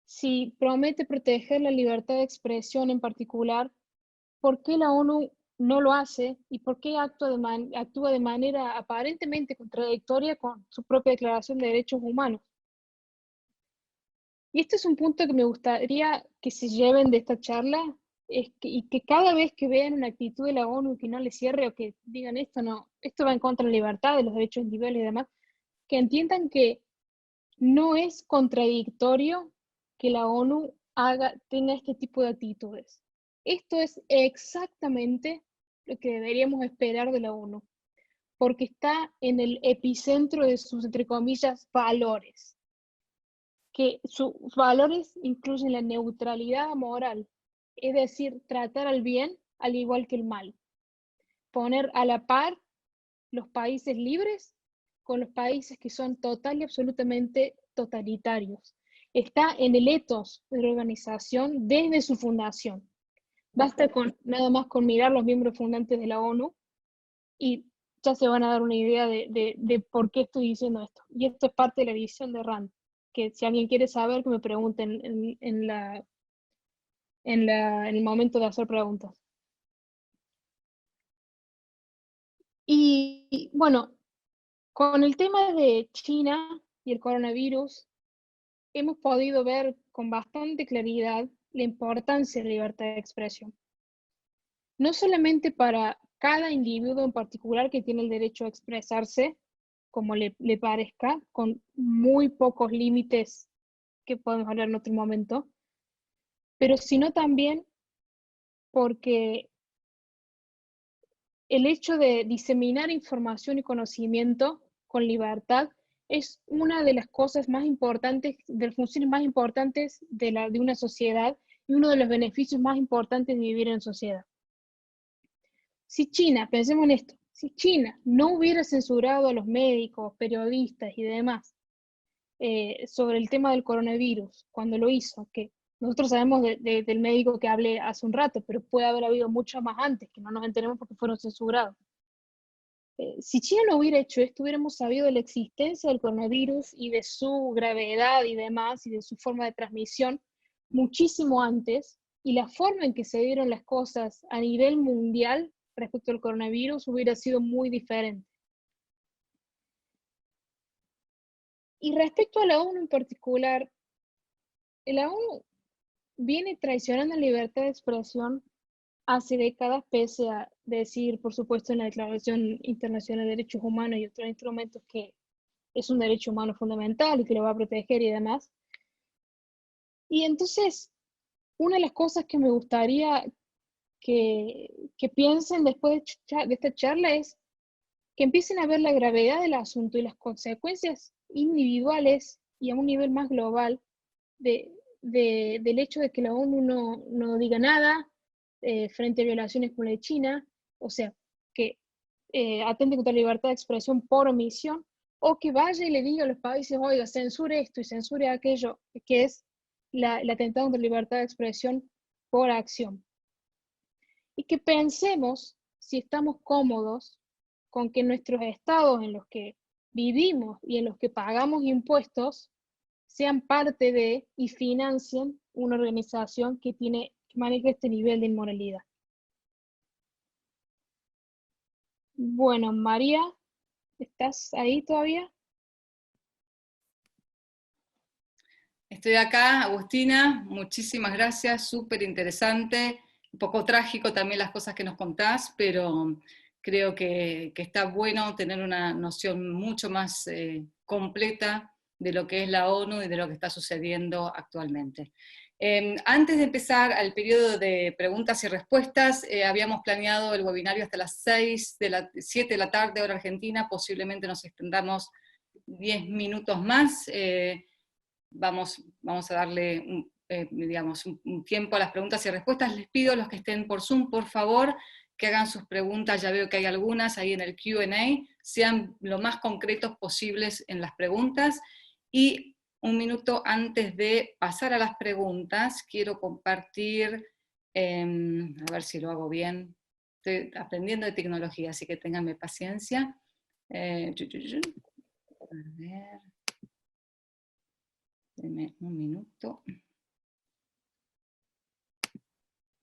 si promete proteger la libertad de expresión en particular, por qué la ONU no lo hace y por qué actúa de manera aparentemente contradictoria con su propia Declaración de Derechos Humanos? Y este es un punto que me gustaría que se lleven de esta charla, y que cada vez que vean una actitud de la ONU que no les cierre o que digan esto no, esto va en contra de la libertad, de los derechos individuales y demás, que entiendan que no es contradictorio que la ONU tenga este tipo de actitudes. Esto es exactamente lo que deberíamos esperar de la ONU, porque está en el epicentro de sus, entre comillas, valores, que sus valores incluyen la neutralidad moral, es decir, tratar al bien al igual que el mal, poner a la par los países libres con los países que son total y absolutamente totalitarios. Está en el ethos de la organización desde su fundación. Basta con nada más con mirar los miembros fundantes de la ONU y ya se van a dar una idea de por qué estoy diciendo esto. Y esto es parte de la visión de Rand, que si alguien quiere saber, que me pregunten en el momento de hacer preguntas. Y bueno, con el tema de China y el coronavirus, hemos podido ver con bastante claridad la importancia de la libertad de expresión. No solamente para cada individuo en particular que tiene el derecho a expresarse como le parezca, con muy pocos límites que podemos hablar en otro momento, pero sino también porque el hecho de diseminar información y conocimiento con libertad es una de las cosas más importantes, de las funciones más importantes de una sociedad y uno de los beneficios más importantes de vivir en sociedad. Si China, pensemos en esto, si China no hubiera censurado a los médicos, periodistas y demás sobre el tema del coronavirus, cuando lo hizo, que nosotros sabemos del médico que hablé hace un rato, pero puede haber habido muchos más antes, que no nos enteremos porque fueron censurados. Si China no hubiera hecho esto, hubiéramos sabido de la existencia del coronavirus y de su gravedad y demás, y de su forma de transmisión muchísimo antes, y la forma en que se dieron las cosas a nivel mundial respecto al coronavirus hubiera sido muy diferente. Y respecto a la ONU en particular, la ONU viene traicionando la libertad de expresión hace décadas, pese a decir, por supuesto, en la Declaración Internacional de Derechos Humanos y otros instrumentos que es un derecho humano fundamental y que lo va a proteger y demás. Y entonces, una de las cosas que me gustaría que piensen después de esta charla es que empiecen a ver la gravedad del asunto y las consecuencias individuales y a un nivel más global del hecho de que la ONU no diga nada frente a violaciones como la de China, o sea, que atente contra la libertad de expresión por omisión, o que vaya y le diga a los países, oiga, censure esto y censure aquello, que es el atentado contra la libertad de expresión por acción. Y que pensemos si estamos cómodos con que nuestros estados en los que vivimos y en los que pagamos impuestos sean parte de y financien una organización que maneja este nivel de inmoralidad. Bueno, María, ¿estás ahí todavía? Estoy acá, Agustina, muchísimas gracias, súper interesante, un poco trágico también las cosas que nos contás, pero creo que está bueno tener una noción mucho más completa de lo que es la ONU y de lo que está sucediendo actualmente. Antes de empezar al periodo de preguntas y respuestas, habíamos planeado el webinario hasta las 7 de la tarde, hora argentina, posiblemente nos extendamos 10 minutos más. Vamos a darle digamos, un tiempo a las preguntas y respuestas. Les pido a los que estén por Zoom, por favor, que hagan sus preguntas, ya veo que hay algunas ahí en el Q&A, sean lo más concretos posibles en las preguntas, y un minuto antes de pasar a las preguntas, quiero compartir, a ver si lo hago bien, estoy aprendiendo de tecnología, así que ténganme paciencia. A ver... Denme un minuto.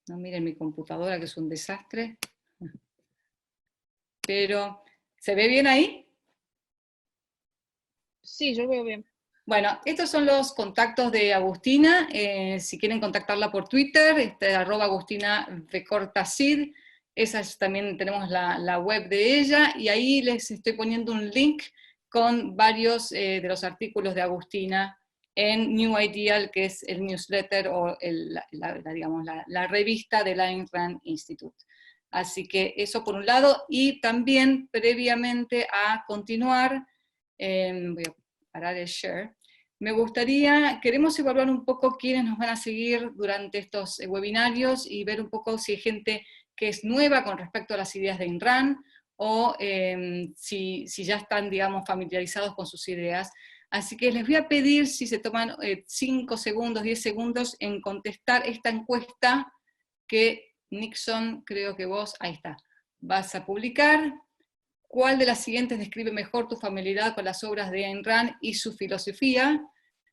No miren mi computadora, que es un desastre. Pero, ¿se ve bien ahí? Sí, yo veo bien. Bueno, estos son los contactos de Agustina. Si quieren contactarla por Twitter, @AgustinaVcortaCid. También tenemos la web de ella, y ahí les estoy poniendo un link con varios de los artículos de Agustina en New Ideal, que es el newsletter o digamos, la revista del Ayn Rand Institute. Así que eso por un lado, y también previamente a continuar, voy a parar el share, queremos evaluar un poco quiénes nos van a seguir durante estos webinarios y ver un poco si hay gente que es nueva con respecto a las ideas de Ayn Rand, o si ya están, digamos, familiarizados con sus ideas. Así que les voy a pedir si se toman 5 segundos, 10 segundos en contestar esta encuesta que Nixon, creo que vos, ahí está, vas a publicar. ¿Cuál de las siguientes describe mejor tu familiaridad con las obras de Ayn Rand y su filosofía?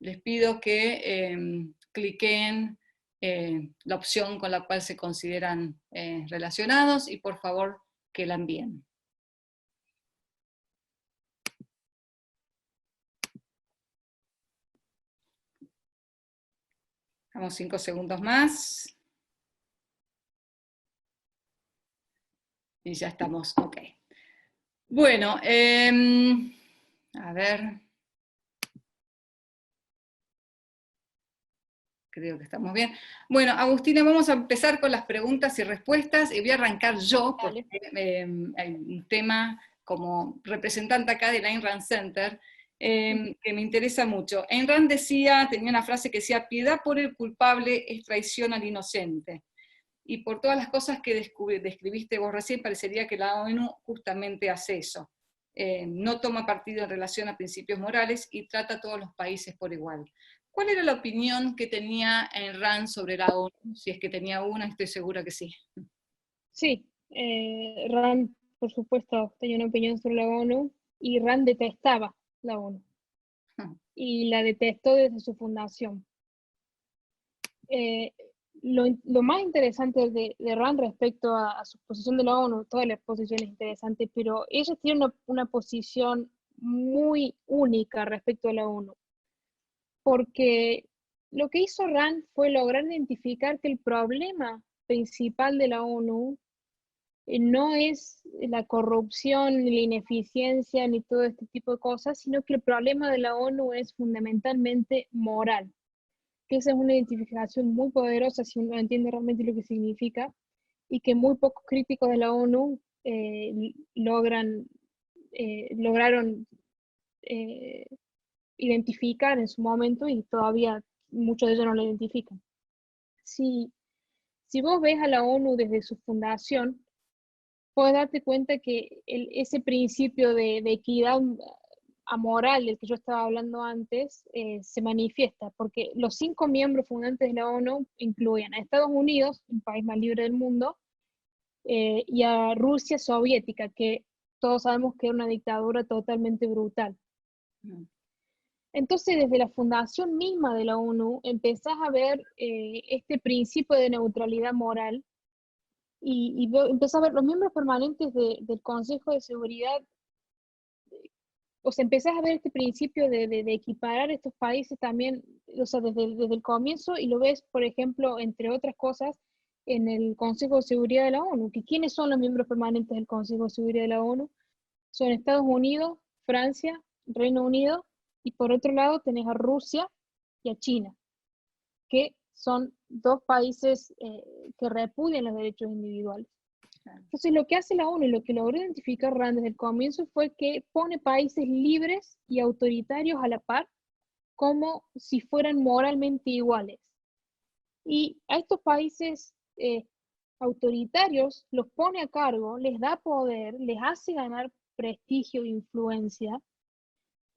Les pido que cliquen la opción con la cual se consideran relacionados, y por favor que la envíen. Damos 5 segundos más. Y ya estamos, ok. Bueno, a ver. Creo que estamos bien. Bueno, Agustina, vamos a empezar con las preguntas y respuestas, y voy a arrancar yo, porque hay un tema como representante acá del Ayn Rand Center, que me interesa mucho. Ayn Rand tenía una frase que decía: piedad por el culpable es traición al inocente. Y por todas las cosas que describiste vos recién, parecería que la ONU justamente hace eso. No toma partido en relación a principios morales y trata a todos los países por igual. ¿Cuál era la opinión que tenía Ayn Rand sobre la ONU? Si es que tenía una, estoy segura que sí. Sí, Rand, por supuesto, tenía una opinión sobre la ONU, y Rand detestaba la ONU. Y la detestó desde su fundación. Lo más interesante de Rand respecto a su posición de la ONU, toda la posición es interesante, pero ella tiene una posición muy única respecto a la ONU, porque lo que hizo Rand fue lograr identificar que el problema principal de la ONU no es la corrupción, ni la ineficiencia, ni todo este tipo de cosas, sino que el problema de la ONU es fundamentalmente moral. Que esa es una identificación muy poderosa si uno entiende realmente lo que significa, y que muy pocos críticos de la ONU lograron identificar en su momento, y todavía muchos de ellos no lo identifican. Si vos ves a la ONU desde su fundación, puedes darte cuenta que ese principio de equidad amoral del que yo estaba hablando antes se manifiesta, porque los 5 miembros fundantes de la ONU incluían a Estados Unidos, el país más libre del mundo, y a Rusia soviética, que todos sabemos que era una dictadura totalmente brutal. Entonces, desde la fundación misma de la ONU, empezás a ver este principio de neutralidad moral y empezás a ver los miembros permanentes del Consejo de Seguridad, o sea, empezás a ver este principio de equiparar estos países también, o sea, desde el comienzo, y lo ves, por ejemplo, entre otras cosas, en el Consejo de Seguridad de la ONU, que ¿quiénes son los miembros permanentes del Consejo de Seguridad de la ONU? Son Estados Unidos, Francia, Reino Unido, y por otro lado tenés a Rusia y a China, que son 2 países que repudian los derechos individuales. Entonces lo que hace la ONU y lo que logró identificar Rand desde el comienzo fue que pone países libres y autoritarios a la par como si fueran moralmente iguales. Y a estos países autoritarios los pone a cargo, les da poder, les hace ganar prestigio e influencia.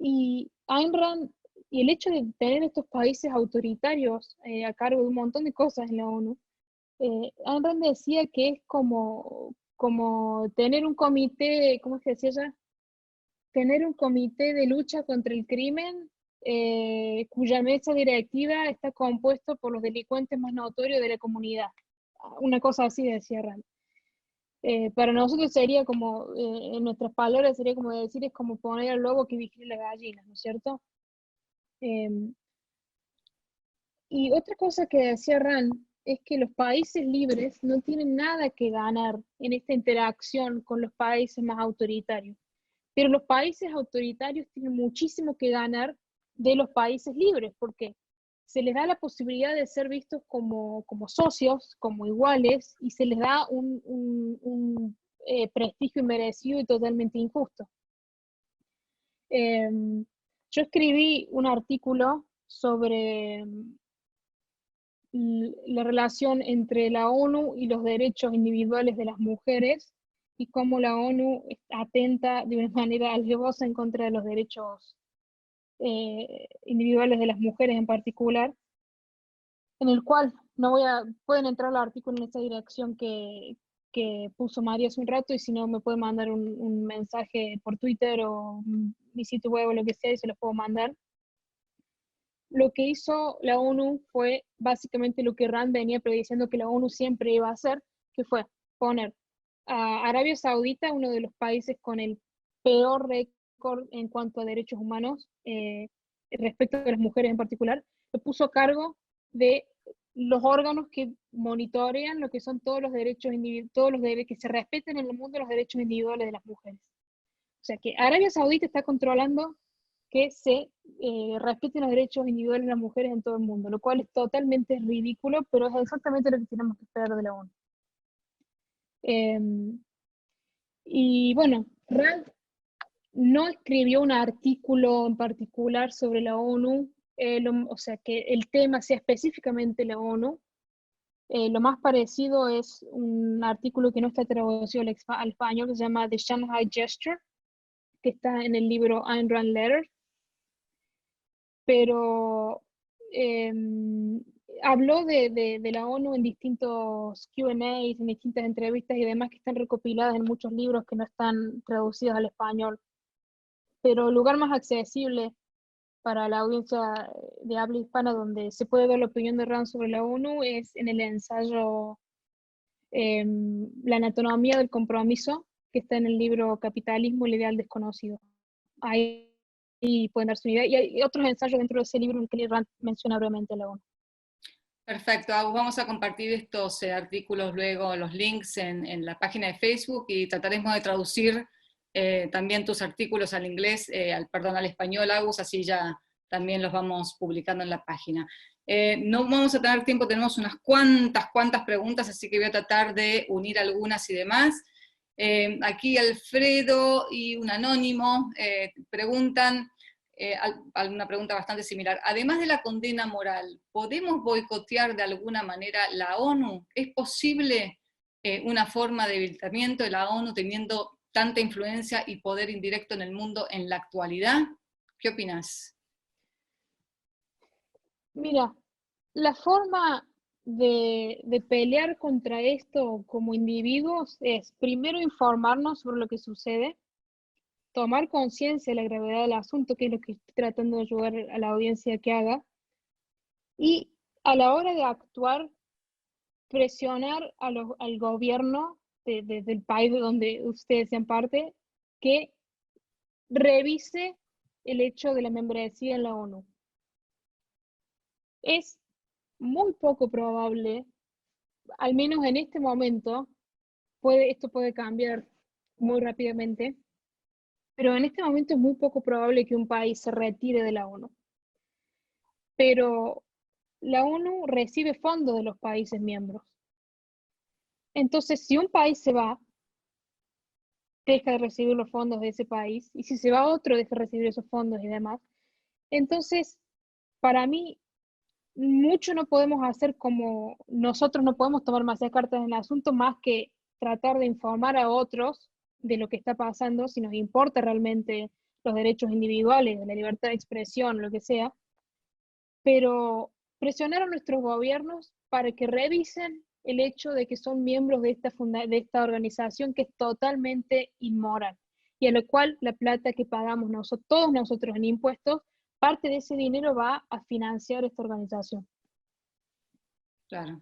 Y Ayn Rand, y el hecho de tener estos países autoritarios a cargo de un montón de cosas en la ONU, Ayn Rand decía que es como tener un comité, ¿cómo es que decía ella? Tener un comité de lucha contra el crimen cuya mesa directiva está compuesto por los delincuentes más notorios de la comunidad. Una cosa así decía Rand. Para nosotros sería como, en nuestras palabras sería como decir, es como poner al lobo que vigile la gallina, ¿no es cierto? Y otra cosa que decía Rand es que los países libres no tienen nada que ganar en esta interacción con los países más autoritarios, pero los países autoritarios tienen muchísimo que ganar de los países libres, porque se les da la posibilidad de ser vistos como socios, como iguales, y se les da un prestigio inmerecido y totalmente injusto. Yo escribí un artículo sobre la relación entre la ONU y los derechos individuales de las mujeres y cómo la ONU atenta de una manera alevosa en contra de los derechos individuales de las mujeres en particular, en el cual pueden entrar al artículo en esta dirección que puso María hace un rato, y si no me pueden mandar un mensaje por Twitter o mi sitio web o lo que sea y se los puedo mandar. Lo que hizo la ONU fue básicamente lo que Rand venía prediciendo que la ONU siempre iba a hacer, que fue poner a Arabia Saudita, uno de los países con el peor récord en cuanto a derechos humanos, respecto a las mujeres en particular, lo puso a cargo de los órganos que monitorean lo que son todos los derechos individuales, que se respeten en el mundo los derechos individuales de las mujeres. O sea que Arabia Saudita está controlando que se respeten los derechos individuales de las mujeres en todo el mundo, lo cual es totalmente ridículo, pero es exactamente lo que tenemos que esperar de la ONU. Y bueno, Rand no escribió un artículo en particular sobre la ONU, o sea, que el tema sea específicamente la ONU. Lo más parecido es un artículo que no está traducido al español, que se llama The Shanghai Gesture, que está en el libro Ayn Rand Letters. Pero habló de la ONU en distintos Q&As, en distintas entrevistas y demás que están recopiladas en muchos libros que no están traducidos al español. Pero el lugar más accesible para la audiencia de habla hispana donde se puede ver la opinión de Rand sobre la ONU es en el ensayo La anatomía del compromiso, que está en el libro Capitalismo, el ideal desconocido. Ahí pueden darse una idea. Y hay otros ensayos dentro de ese libro en el que Rand menciona brevemente la ONU. Perfecto, vamos a compartir estos artículos luego, los links en la página de Facebook, y trataremos de traducir también tus artículos al inglés, al español, Agus, así ya también los vamos publicando en la página. No vamos a tener tiempo, tenemos unas cuantas preguntas, así que voy a tratar de unir algunas y demás. Aquí Alfredo y un anónimo preguntan, alguna pregunta bastante similar. Además de la condena moral, ¿podemos boicotear de alguna manera la ONU? ¿Es posible una forma de debilitamiento de la ONU teniendo tanta influencia y poder indirecto en el mundo en la actualidad? ¿Qué opinas? Mira, la forma de pelear contra esto como individuos es primero informarnos sobre lo que sucede, tomar conciencia de la gravedad del asunto, que es lo que estoy tratando de ayudar a la audiencia que haga, y a la hora de actuar, presionar al gobierno del país de donde ustedes sean parte, que revise el hecho de la membresía en la ONU. Es muy poco probable, al menos en este momento, esto puede cambiar muy rápidamente, pero en este momento es muy poco probable que un país se retire de la ONU. Pero la ONU recibe fondos de los países miembros. Entonces, si un país se va, deja de recibir los fondos de ese país, y si se va otro, deja de recibir esos fondos y demás. Entonces, para mí, mucho no podemos hacer, como nosotros no podemos tomar más cartas en el asunto, más que tratar de informar a otros de lo que está pasando, si nos importa realmente los derechos individuales, la libertad de expresión, lo que sea, pero presionar a nuestros gobiernos para que revisen el hecho de que son miembros de esta organización que es totalmente inmoral, y a lo cual la plata que pagamos todos nosotros en impuestos, parte de ese dinero va a financiar esta organización. Claro.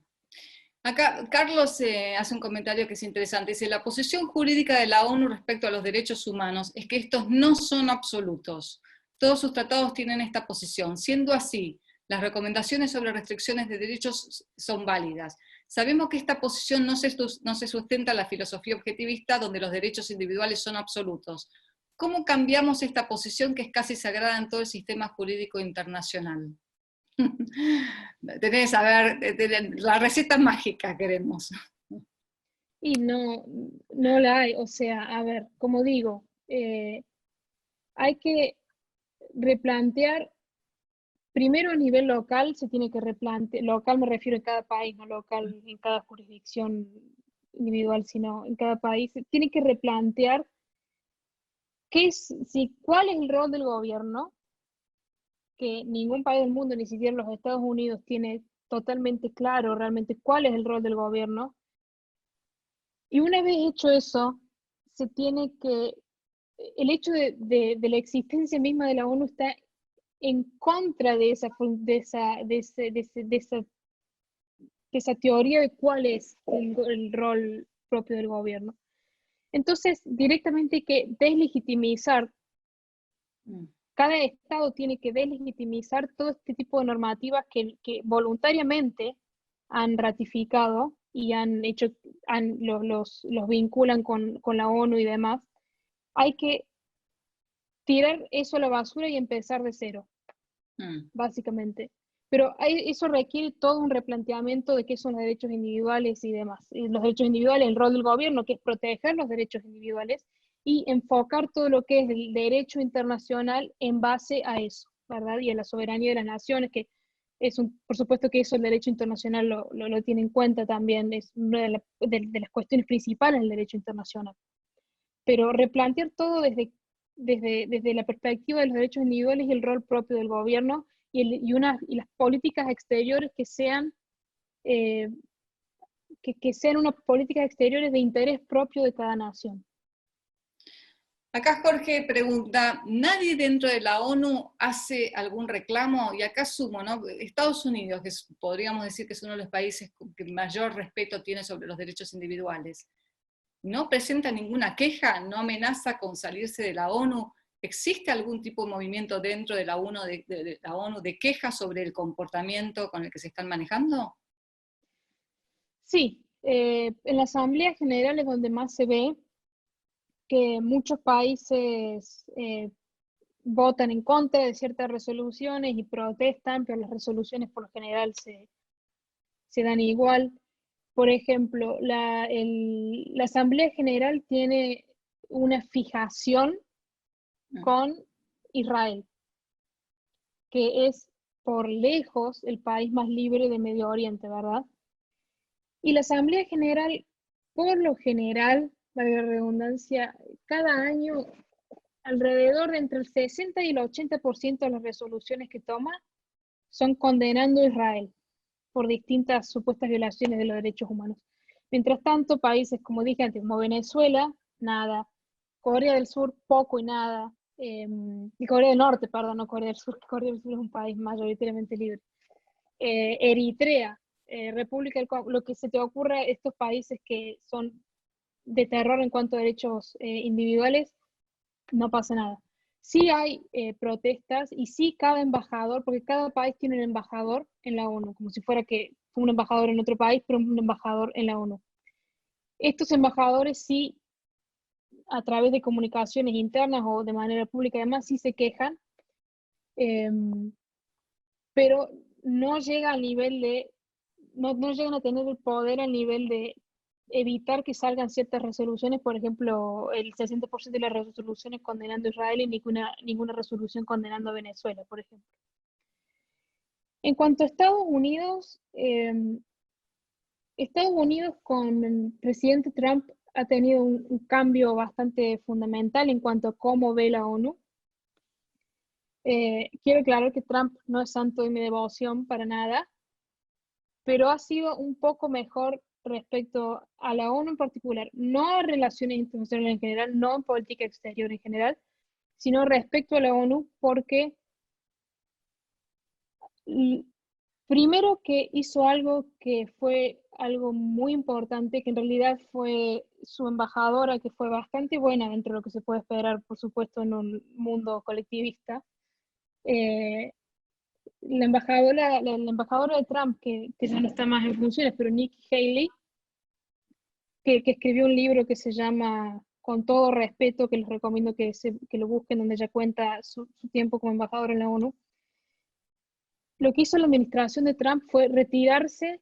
Acá Carlos hace un comentario que es interesante. Dice, la posición jurídica de la ONU respecto a los derechos humanos es que estos no son absolutos. Todos sus tratados tienen esta posición. Siendo así, las recomendaciones sobre restricciones de derechos son válidas. Sabemos que esta posición no se sustenta en la filosofía objetivista donde los derechos individuales son absolutos. ¿Cómo cambiamos esta posición que es casi sagrada en todo el sistema jurídico internacional? Tenés, a ver, la receta mágica queremos. Y no, no la hay. O sea, a ver, como digo, hay que replantear, primero a nivel local se tiene que replantear, local me refiero en cada país, no local en cada jurisdicción individual, sino en cada país, se tiene que replantear cuál es el rol del gobierno, que ningún país del mundo, ni siquiera los Estados Unidos, tiene totalmente claro realmente cuál es el rol del gobierno. Y una vez hecho eso, se tiene que, el hecho de la existencia misma de la ONU está en contra de esa teoría de cuál es el rol propio del gobierno. Entonces, directamente hay que deslegitimizar, cada Estado tiene que deslegitimizar todo este tipo de normativas que voluntariamente han ratificado y han hecho, los vinculan con la ONU y demás. Hay que tirar eso a la basura y empezar de cero, básicamente. Pero eso requiere todo un replanteamiento de qué son los derechos individuales y demás. Y los derechos individuales, el rol del gobierno, que es proteger los derechos individuales y enfocar todo lo que es el derecho internacional en base a eso, ¿verdad? Y a la soberanía de las naciones, que por supuesto que eso el derecho internacional lo tiene en cuenta también, es una de las cuestiones principales del derecho internacional. Pero replantear todo desde la perspectiva de los derechos individuales y el rol propio del gobierno y las políticas exteriores que sean unas políticas exteriores de interés propio de cada nación. Acá Jorge pregunta, ¿nadie dentro de la ONU hace algún reclamo? Y acá sumo, ¿no? Estados Unidos, que podríamos decir que es uno de los países que mayor respeto tiene sobre los derechos individuales, ¿no presenta ninguna queja? ¿No amenaza con salirse de la ONU? ¿Existe algún tipo de movimiento dentro de la ONU de queja sobre el comportamiento con el que se están manejando? Sí, en la Asamblea General es donde más se ve que muchos países votan en contra de ciertas resoluciones y protestan, pero las resoluciones por lo general se dan igual. Por ejemplo, la Asamblea General tiene una fijación con Israel, que es por lejos el país más libre de Medio Oriente, ¿verdad? Y la Asamblea General, por lo general, valga la redundancia, cada año alrededor de entre el 60 y el 80% de las resoluciones que toma son condenando a Israel por distintas supuestas violaciones de los derechos humanos. Mientras tanto, países, como dije antes, como Venezuela, nada. Corea del Sur, poco y nada. Y Corea del Norte, perdón, no Corea del Sur, que Corea del Sur es un país mayoritariamente libre. Eritrea, República del Congo, lo que se te ocurra, estos países que son de terror en cuanto a derechos individuales, no pasa nada. Sí hay protestas y sí cada embajador, porque cada país tiene un embajador en la ONU, como si fuera que fue un embajador en otro país, pero un embajador en la ONU. Estos embajadores sí, a través de comunicaciones internas o de manera pública además, sí se quejan, pero no llega al nivel de, no llegan a tener el poder al nivel de evitar que salgan ciertas resoluciones, por ejemplo, el 60% de las resoluciones condenando a Israel y ninguna resolución condenando a Venezuela, por ejemplo. En cuanto a Estados Unidos con el presidente Trump ha tenido un cambio bastante fundamental en cuanto a cómo ve la ONU. Quiero aclarar que Trump no es santo de mi devoción para nada, pero ha sido un poco mejor respecto a la ONU en particular, no a relaciones internacionales en general, no en política exterior en general, sino respecto a la ONU, porque primero que hizo algo que fue algo muy importante, que en realidad fue su embajadora, que fue bastante buena dentro de lo que se puede esperar, por supuesto, en un mundo colectivista. La embajadora de Trump, que ya no está más en funciones, pero Nikki Haley, que escribió un libro que se llama Con todo respeto, que les recomiendo que lo busquen, donde ella cuenta su tiempo como embajadora en la ONU. Lo que hizo la administración de Trump fue retirarse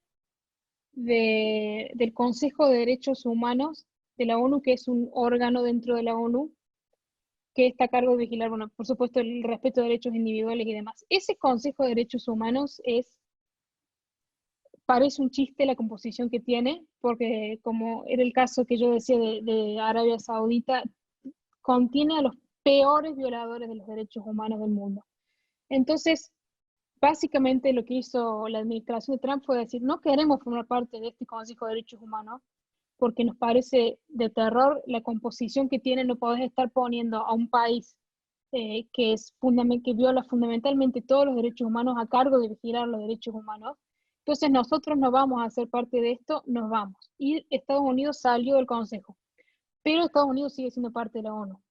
del Consejo de Derechos Humanos de la ONU, que es un órgano dentro de la ONU que está a cargo de vigilar, bueno, por supuesto, el respeto de derechos individuales y demás. Ese Consejo de Derechos Humanos parece un chiste la composición que tiene, porque como era el caso que yo decía de Arabia Saudita, contiene a los peores violadores de los derechos humanos del mundo. Entonces, básicamente lo que hizo la administración de Trump fue decir, no queremos formar parte de este Consejo de Derechos Humanos, porque nos parece de terror la composición que tiene, no podés estar poniendo a un país que viola fundamentalmente todos los derechos humanos a cargo de vigilar los derechos humanos. Entonces nosotros no vamos a ser parte de esto, nos vamos. Y Estados Unidos salió del Consejo, pero Estados Unidos sigue siendo parte de la ONU.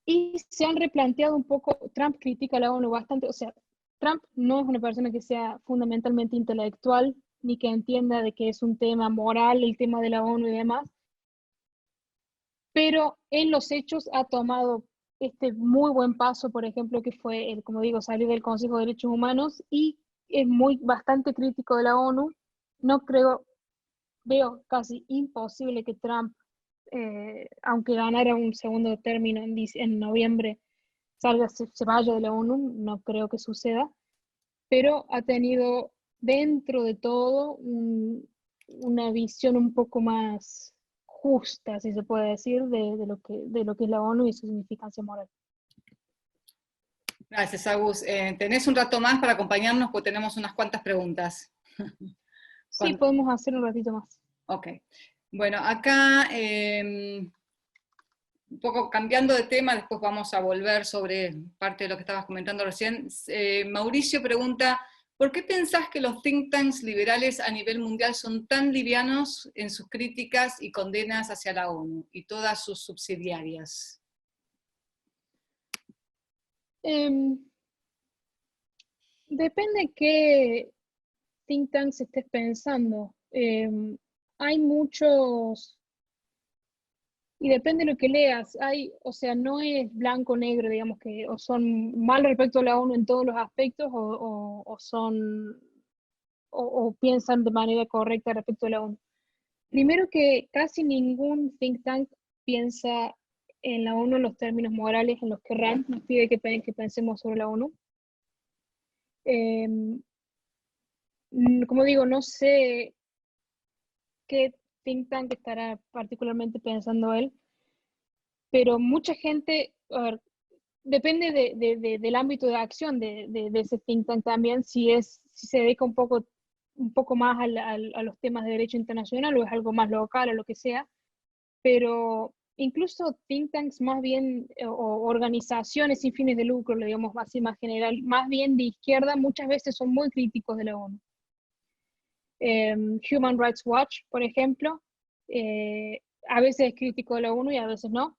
Y se han replanteado un poco, Trump critica a la ONU bastante, o sea, Trump no es una persona que sea fundamentalmente intelectual, ni que entienda de que es un tema moral, el tema de la ONU y demás, pero en los hechos ha tomado este muy buen paso, por ejemplo, que fue, como digo, salir del Consejo de Derechos Humanos, y es bastante crítico de la ONU. No veo casi imposible que Trump, aunque ganara un segundo término en noviembre, se vaya de la ONU, no creo que suceda, pero ha tenido dentro de todo una visión un poco más justa, si se puede decir, de lo que es la ONU y su significancia moral. Gracias, Agus. ¿Tenés un rato más para acompañarnos? Porque tenemos unas cuantas preguntas. Sí, podemos hacer un ratito más. Ok. Bueno, acá, un poco cambiando de tema, después vamos a volver sobre parte de lo que estabas comentando recién. Mauricio pregunta, ¿por qué pensás que los think tanks liberales a nivel mundial son tan livianos en sus críticas y condenas hacia la ONU y todas sus subsidiarias? Depende qué think tanks estés pensando. Hay muchos, y depende de lo que leas. O sea, no es blanco o negro, digamos, que o son mal respecto a la ONU en todos los aspectos o piensan de manera correcta respecto a la ONU. Primero que casi ningún think tank piensa en la ONU en los términos morales en los que Rand nos pide que pensemos sobre la ONU. Como digo, no sé qué think tank estará particularmente pensando él, pero mucha gente, a ver, depende del ámbito de acción de ese think tank también, si se dedica un poco más a los temas de derecho internacional o es algo más local o lo que sea, pero incluso think tanks más bien, o organizaciones sin fines de lucro, le digamos así más general, más bien de izquierda, muchas veces son muy críticos de la ONU. Human Rights Watch, por ejemplo, a veces es crítico de la ONU y a veces no.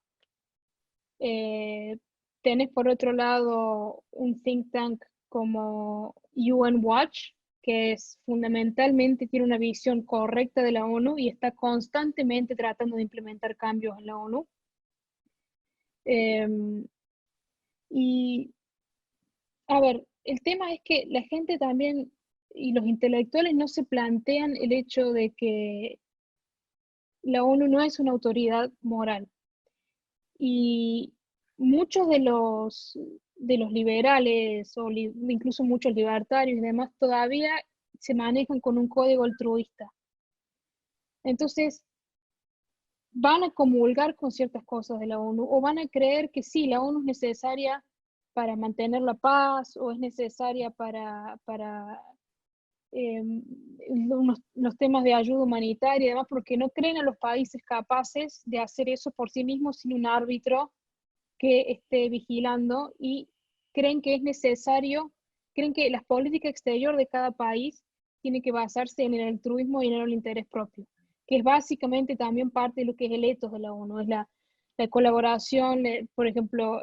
Tenés por otro lado un think tank como UN Watch, que es fundamentalmente tiene una visión correcta de la ONU y está constantemente tratando de implementar cambios en la ONU. Y, a ver, el tema es que la gente también y los intelectuales no se plantean el hecho de que la ONU no es una autoridad moral. Y muchos de los liberales, o incluso muchos libertarios y demás, todavía se manejan con un código altruista. Entonces, van a comulgar con ciertas cosas de la ONU, o van a creer que sí, la ONU es necesaria para mantener la paz, o es necesaria para los temas de ayuda humanitaria y demás, porque no creen a los países capaces de hacer eso por sí mismos sin un árbitro que esté vigilando, y creen que es necesario, creen que la política exterior de cada país tiene que basarse en el altruismo y en el interés propio, que es básicamente también parte de lo que es el ethos de la ONU, es la colaboración, por ejemplo,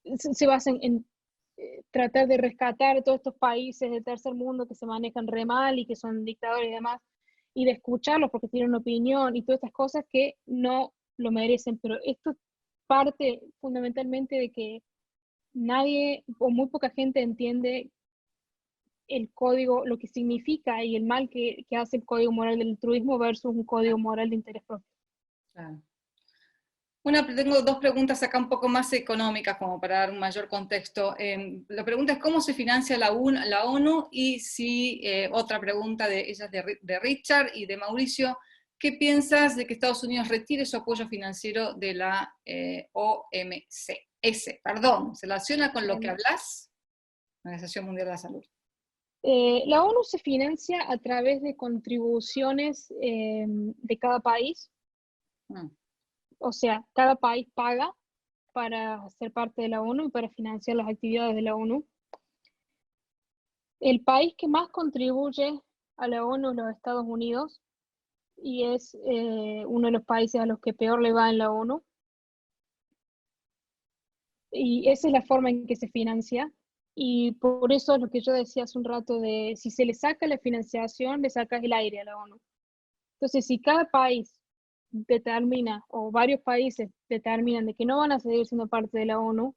se basa en tratar de rescatar a todos estos países del tercer mundo que se manejan re mal y que son dictadores y demás, y de escucharlos porque tienen una opinión y todas estas cosas que no lo merecen, pero esto parte fundamentalmente de que nadie o muy poca gente entiende el código, lo que significa y el mal que hace el código moral del altruismo versus un código moral de interés propio. Claro. Tengo dos preguntas acá un poco más económicas como para dar un mayor contexto. La pregunta es cómo se financia la ONU, y si, otra pregunta ella es de Richard y de Mauricio, ¿qué piensas de que Estados Unidos retire su apoyo financiero de la OMS? Perdón, ¿se relaciona con lo que hablas? Organización Mundial de la Salud. La ONU se financia a través de contribuciones de cada país. O sea, cada país paga para ser parte de la ONU y para financiar las actividades de la ONU. El país que más contribuye a la ONU es los Estados Unidos, y es uno de los países a los que peor le va en la ONU. Y esa es la forma en que se financia. Y por eso es lo que yo decía hace un rato de si se le saca la financiación, le sacas el aire a la ONU. Entonces, si cada país determina, o varios países determinan de que no van a seguir siendo parte de la ONU,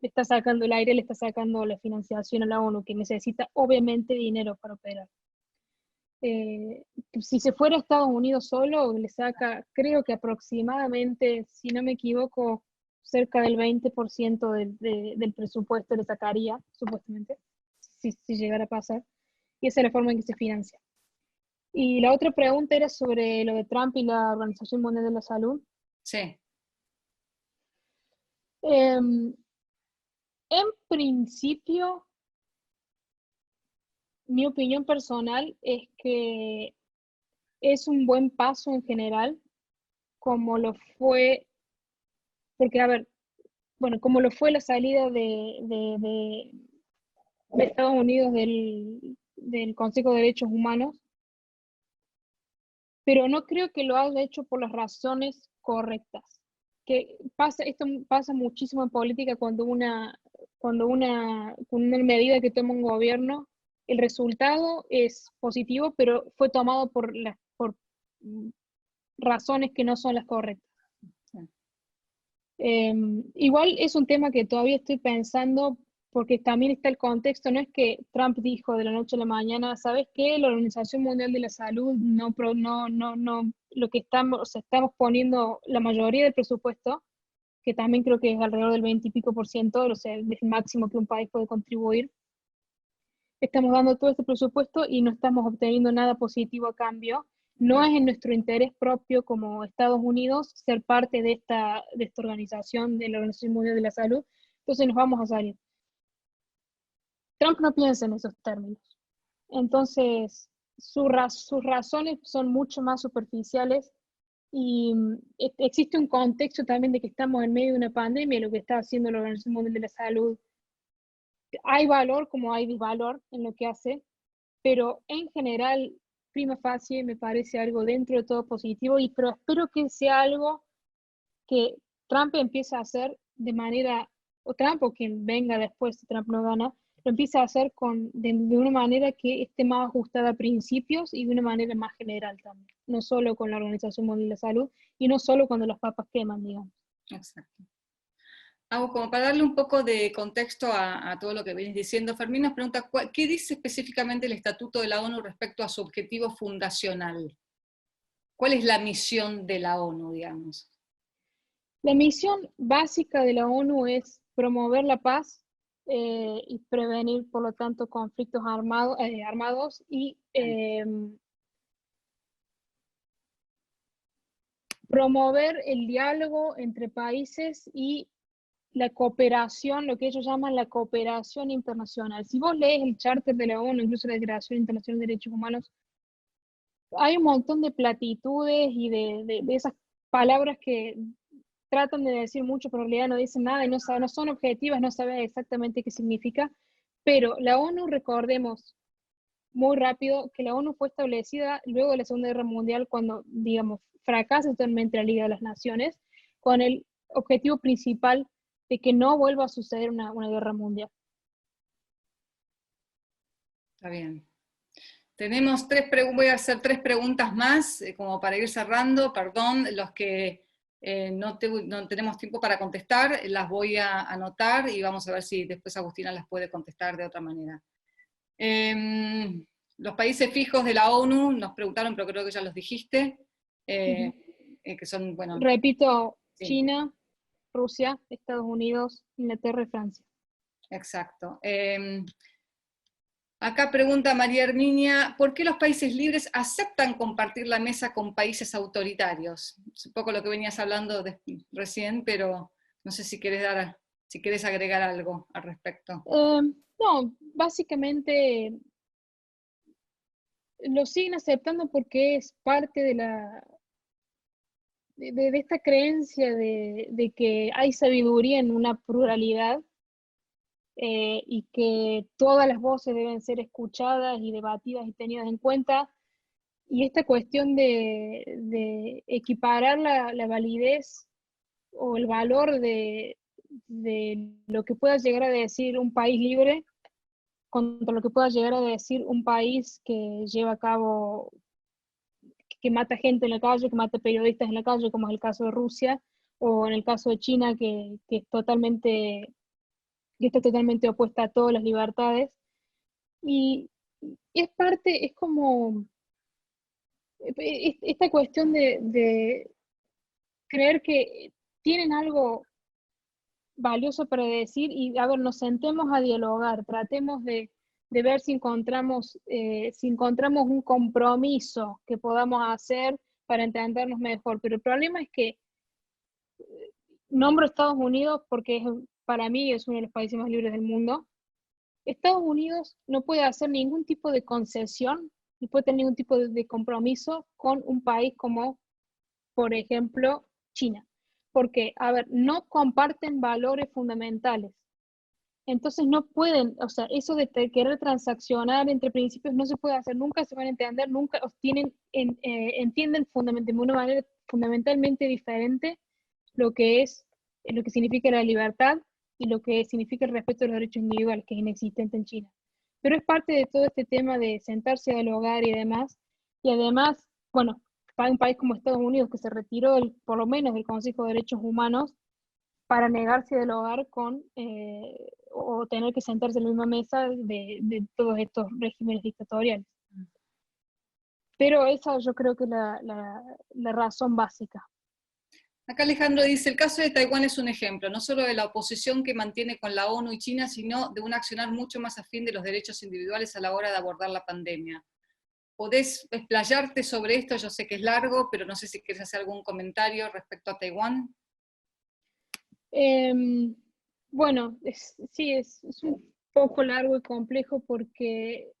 le está sacando el aire, le está sacando la financiación a la ONU, que necesita obviamente dinero para operar. Si se fuera a Estados Unidos solo, le saca, creo que aproximadamente, si no me equivoco, cerca del 20% del presupuesto le sacaría, supuestamente, si llegara a pasar. Y esa es la forma en que se financia. Y la otra pregunta era sobre lo de Trump y la Organización Mundial de la Salud. Sí. En principio, mi opinión personal es que es un buen paso en general, como lo fue, porque a ver, bueno, como lo fue la salida de Estados Unidos del Consejo de Derechos Humanos, pero no creo que lo haya hecho por las razones correctas. Esto pasa muchísimo en política cuando una medida que toma un gobierno, el resultado es positivo, pero fue tomado por razones que no son las correctas. Igual es un tema que todavía estoy pensando, porque también está el contexto. No es que Trump dijo de la noche a la mañana, ¿sabes qué? La Organización Mundial de la Salud lo que estamos, o sea, estamos poniendo la mayoría del presupuesto, que también creo que es alrededor del 20 y pico por ciento, o sea, es el máximo que un país puede contribuir. Estamos dando todo este presupuesto y no estamos obteniendo nada positivo a cambio. No es en nuestro interés propio como Estados Unidos ser parte de esta organización, de la Organización Mundial de la Salud, entonces nos vamos a salir. Trump no piensa en esos términos. Entonces, sus razones son mucho más superficiales y existe un contexto también de que estamos en medio de una pandemia, lo que está haciendo la Organización Mundial de la Salud. Hay valor como hay disvalor en lo que hace, pero en general, prima facie, me parece algo dentro de todo positivo, pero espero que sea algo que Trump empiece a hacer de manera, o Trump o quien venga después, si Trump no gana, lo empieza a hacer de una manera que esté más ajustada a principios y de una manera más general también. No solo con la Organización Mundial de la Salud y no solo cuando los papas queman, digamos. Exacto. Como para darle un poco de contexto a todo lo que venís diciendo, Fermín nos pregunta, ¿qué dice específicamente el Estatuto de la ONU respecto a su objetivo fundacional? ¿Cuál es la misión de la ONU, digamos? La misión básica de la ONU es promover la paz y prevenir, por lo tanto, conflictos armados y promover el diálogo entre países y la cooperación, lo que ellos llaman la cooperación internacional. Si vos lees el Charter de la ONU, incluso la Declaración Internacional de Derechos Humanos, hay un montón de platitudes y de esas palabras que tratan de decir mucho, pero en realidad no dicen nada y no son objetivas, no saben exactamente qué significa. Pero la ONU, recordemos muy rápido que la ONU fue establecida luego de la Segunda Guerra Mundial, cuando, digamos, fracasa totalmente la Liga de las Naciones, con el objetivo principal de que no vuelva a suceder una guerra mundial. Está bien. Tenemos voy a hacer 3 preguntas más, como para ir cerrando, perdón, los que no tenemos tiempo para contestar, las voy a anotar y vamos a ver si después Agustina las puede contestar de otra manera. Los países fijos de la ONU nos preguntaron, pero creo que ya los dijiste, que son, bueno... Repito, sí. China, Rusia, Estados Unidos, Inglaterra y Francia. Exacto. Acá pregunta María Herminia, ¿por qué los países libres aceptan compartir la mesa con países autoritarios? Es un poco lo que venías hablando recién, pero no sé si querés agregar algo al respecto. No, básicamente lo siguen aceptando porque es parte de esta creencia de que hay sabiduría en una pluralidad y que todas las voces deben ser escuchadas y debatidas y tenidas en cuenta. Y esta cuestión de equiparar la validez o el valor de lo que pueda llegar a decir un país libre contra lo que pueda llegar a decir un país que lleva a cabo, que mata gente en la calle, que mata periodistas en la calle, como es el caso de Rusia, o en el caso de China, que está totalmente opuesta a todas las libertades. Y es como esta cuestión de creer que tienen algo valioso para decir y, a ver, nos sentemos a dialogar, tratemos de ver si encontramos un compromiso que podamos hacer para entendernos mejor. Pero el problema es que nombro Estados Unidos porque para mí es uno de los países más libres del mundo. Estados Unidos no puede hacer ningún tipo de concesión, ni puede tener ningún tipo de compromiso con un país como, por ejemplo, China. Porque, a ver, no comparten valores fundamentales. Entonces no pueden, o sea, eso de querer transaccionar entre principios no se puede hacer, nunca se van a entender, nunca entienden de una manera fundamentalmente diferente lo que significa la libertad y lo que significa el respeto a los derechos individuales, que es inexistente en China. Pero es parte de todo este tema de sentarse a dialogar y demás, y además, bueno, para un país como Estados Unidos, que se retiró por lo menos del Consejo de Derechos Humanos, para negarse a dialogar o tener que sentarse en la misma mesa de todos estos regímenes dictatoriales. Pero esa yo creo que es la razón básica. Acá Alejandro dice, el caso de Taiwán es un ejemplo, no solo de la oposición que mantiene con la ONU y China, sino de un accionar mucho más afín de los derechos individuales a la hora de abordar la pandemia. ¿Podés explayarte sobre esto? Yo sé que es largo, pero no sé si quieres hacer algún comentario respecto a Taiwán. Bueno, sí, es un poco largo y complejo porque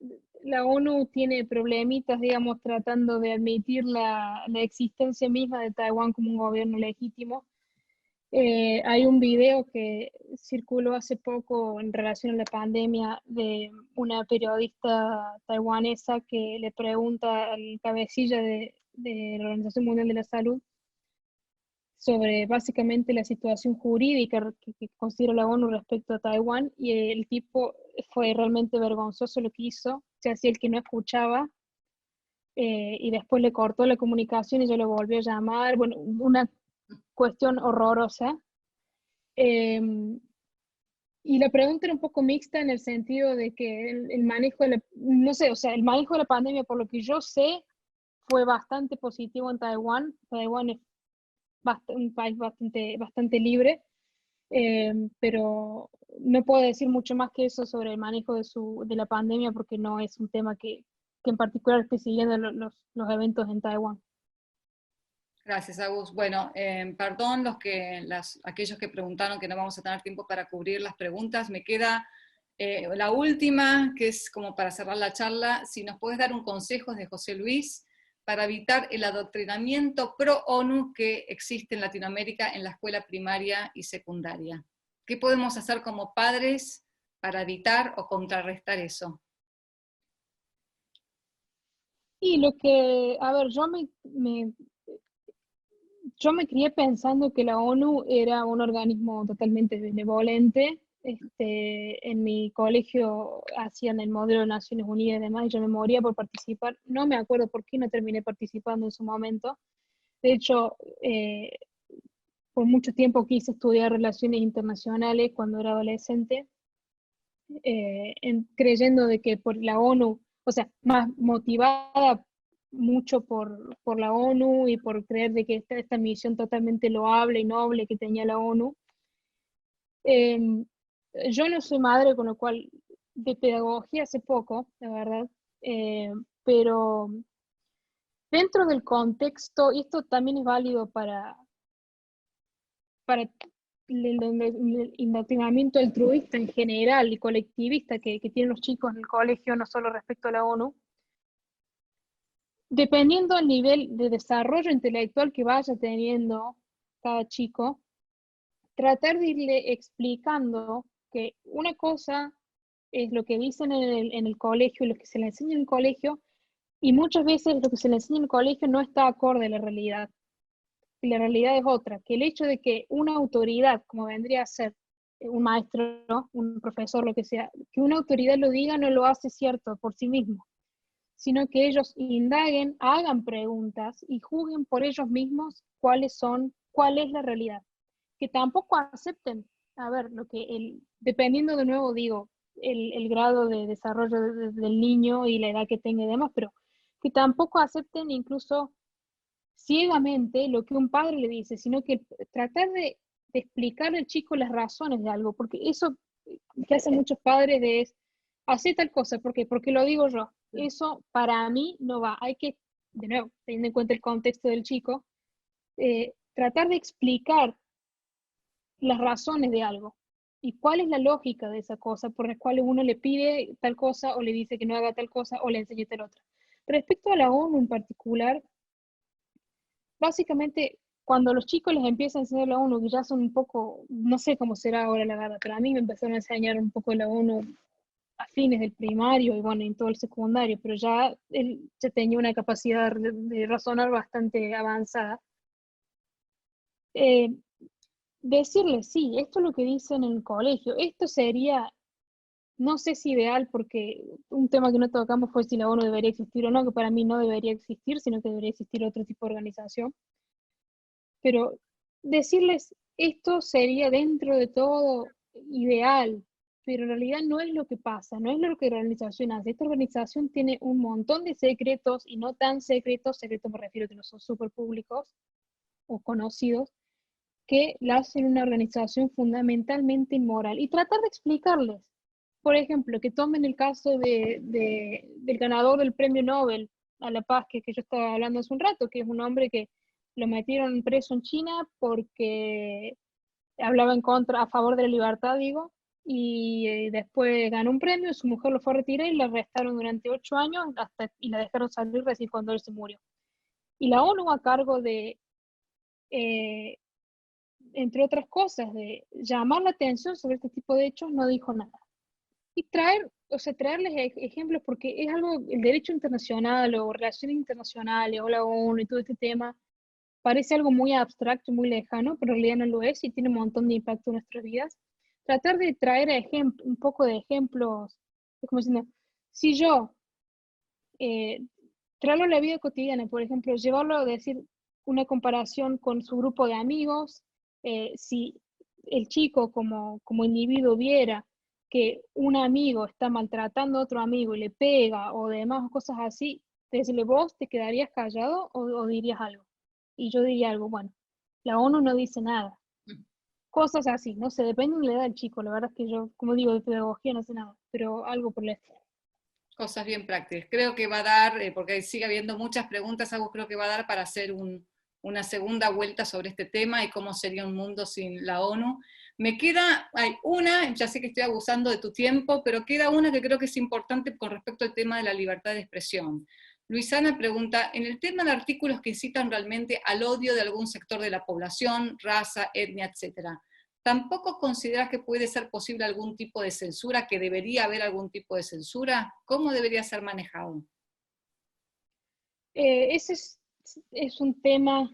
la ONU tiene problemitas, digamos, tratando de admitir la existencia misma de Taiwán como un gobierno legítimo. Hay un video que circuló hace poco en relación a la pandemia de una periodista taiwanesa que le pregunta al cabecilla de la Organización Mundial de la Salud sobre básicamente la situación jurídica que considera la ONU respecto a Taiwán, y el tipo fue realmente vergonzoso lo que hizo, se hacía el que no escuchaba, y después le cortó la comunicación y yo lo volví a llamar, bueno, una cuestión horrorosa. Y la pregunta era un poco mixta en el sentido de que el manejo de la, no sé, o sea, el manejo de la pandemia, por lo que yo sé, fue bastante positivo en Taiwán. Taiwán es un país bastante libre, pero no puedo decir mucho más que eso sobre el manejo de la pandemia porque no es un tema que en particular esté siguiendo los eventos en Taiwán. Gracias, Agus. Bueno, perdón aquellos que preguntaron que no vamos a tener tiempo para cubrir las preguntas. Me queda la última, que es como para cerrar la charla. Si nos puedes dar un consejo de José Luis para evitar el adoctrinamiento pro-ONU que existe en Latinoamérica en la escuela primaria y secundaria. ¿Qué podemos hacer como padres para evitar o contrarrestar eso? Y lo que, a ver, yo me crié pensando que la ONU era un organismo totalmente benevolente. En mi colegio hacían el modelo de Naciones Unidas y demás, y yo me moría por participar. No me acuerdo por qué no terminé participando en su momento. De hecho, por mucho tiempo quise estudiar relaciones internacionales cuando era adolescente, creyendo de que por la ONU, o sea, más motivada mucho por la ONU y por creer de que esta misión totalmente loable y noble que tenía la ONU. Eh, yo no soy madre, con lo cual de pedagogía hace poco, la verdad, pero dentro del contexto, y esto también es válido para el indoctrinamiento altruista en general y colectivista que tienen los chicos en el colegio, no solo respecto a la ONU, dependiendo del nivel de desarrollo intelectual que vaya teniendo cada chico, tratar de irle explicando que una cosa es lo que dicen en el colegio, lo que se le enseña en el colegio, y muchas veces lo que se le enseña en el colegio no está acorde a la realidad. Y la realidad es otra, que el hecho de que una autoridad, como vendría a ser un maestro, ¿no? Un profesor, lo que sea, que una autoridad lo diga no lo hace cierto por sí mismo, sino que ellos indaguen, hagan preguntas y juzguen por ellos mismos cuál es la realidad. Que tampoco acepten, a ver, dependiendo de nuevo, digo, el grado de desarrollo del niño y la edad que tenga y demás, pero que tampoco acepten incluso ciegamente lo que un padre le dice, sino que tratar de explicarle al chico las razones de algo, porque eso que hacen muchos padres es, hacer tal cosa, ¿por qué? Porque lo digo yo. Eso para mí no va. Hay que, de nuevo, teniendo en cuenta el contexto del chico, tratar de explicar las razones de algo y cuál es la lógica de esa cosa por la cual uno le pide tal cosa o le dice que no haga tal cosa o le enseñe tal otra. Respecto a la ONU en particular, básicamente cuando los chicos les empiezan a enseñar la ONU, que ya son un poco, no sé cómo será ahora la verdad, pero a mí me empezaron a enseñar un poco la ONU a fines del primario y bueno, en todo el secundario, pero ya él ya tenía una capacidad de razonar bastante avanzada. Eh, Decirle, sí, esto es lo que dicen en el colegio, esto sería, no sé si ideal, porque un tema que no tocamos fue si la ONU debería existir o no, que para mí no debería existir, sino que debería existir otro tipo de organización, pero decirles, esto sería dentro de todo ideal, pero en realidad no es lo que pasa, no es lo que la organización hace. Esta organización tiene un montón de secretos y no tan secretos me refiero a que no son súper públicos o conocidos, que la hacen una organización fundamentalmente inmoral y tratar de explicarles. Por ejemplo, que tomen el caso del ganador del premio Nobel, a la paz que yo estaba hablando hace un rato, que es un hombre que lo metieron preso en China porque hablaba en contra, a favor de la libertad, digo, y después ganó un premio, su mujer lo fue a retirar y la arrestaron durante 8 años y la dejaron salir recién cuando él se murió. Y la ONU a cargo de, eh, entre otras cosas, de llamar la atención sobre este tipo de hechos, no dijo nada. Y traerles ejemplos, porque es algo, el derecho internacional o relaciones internacionales o la ONU y todo este tema, parece algo muy abstracto, muy lejano, pero en realidad no lo es y tiene un montón de impacto en nuestras vidas. Tratar de traer un poco de ejemplos, es como diciendo, si yo eh, traerlo a la vida cotidiana, por ejemplo, llevarlo a decir una comparación con su grupo de amigos, si el chico como individuo viera que un amigo está maltratando a otro amigo y le pega o demás cosas así, decirle, ¿vos te quedarías callado o dirías algo? Y yo diría algo, bueno, la ONU no dice nada. Cosas así, no sé, depende de la edad del chico, la verdad es que yo, como digo, de pedagogía no sé nada, pero algo por el estilo. Cosas bien prácticas. Creo que va a dar, porque sigue habiendo muchas preguntas, Agus, creo que va a dar para hacer una segunda vuelta sobre este tema y cómo sería un mundo sin la ONU. Me queda, hay una, ya sé que estoy abusando de tu tiempo, pero queda una que creo que es importante con respecto al tema de la libertad de expresión. Luisana pregunta, en el tema de artículos que incitan realmente al odio de algún sector de la población, raza, etnia, etcétera, ¿tampoco consideras que puede ser posible algún tipo de censura, que debería haber algún tipo de censura? ¿Cómo debería ser manejado? Ese es un tema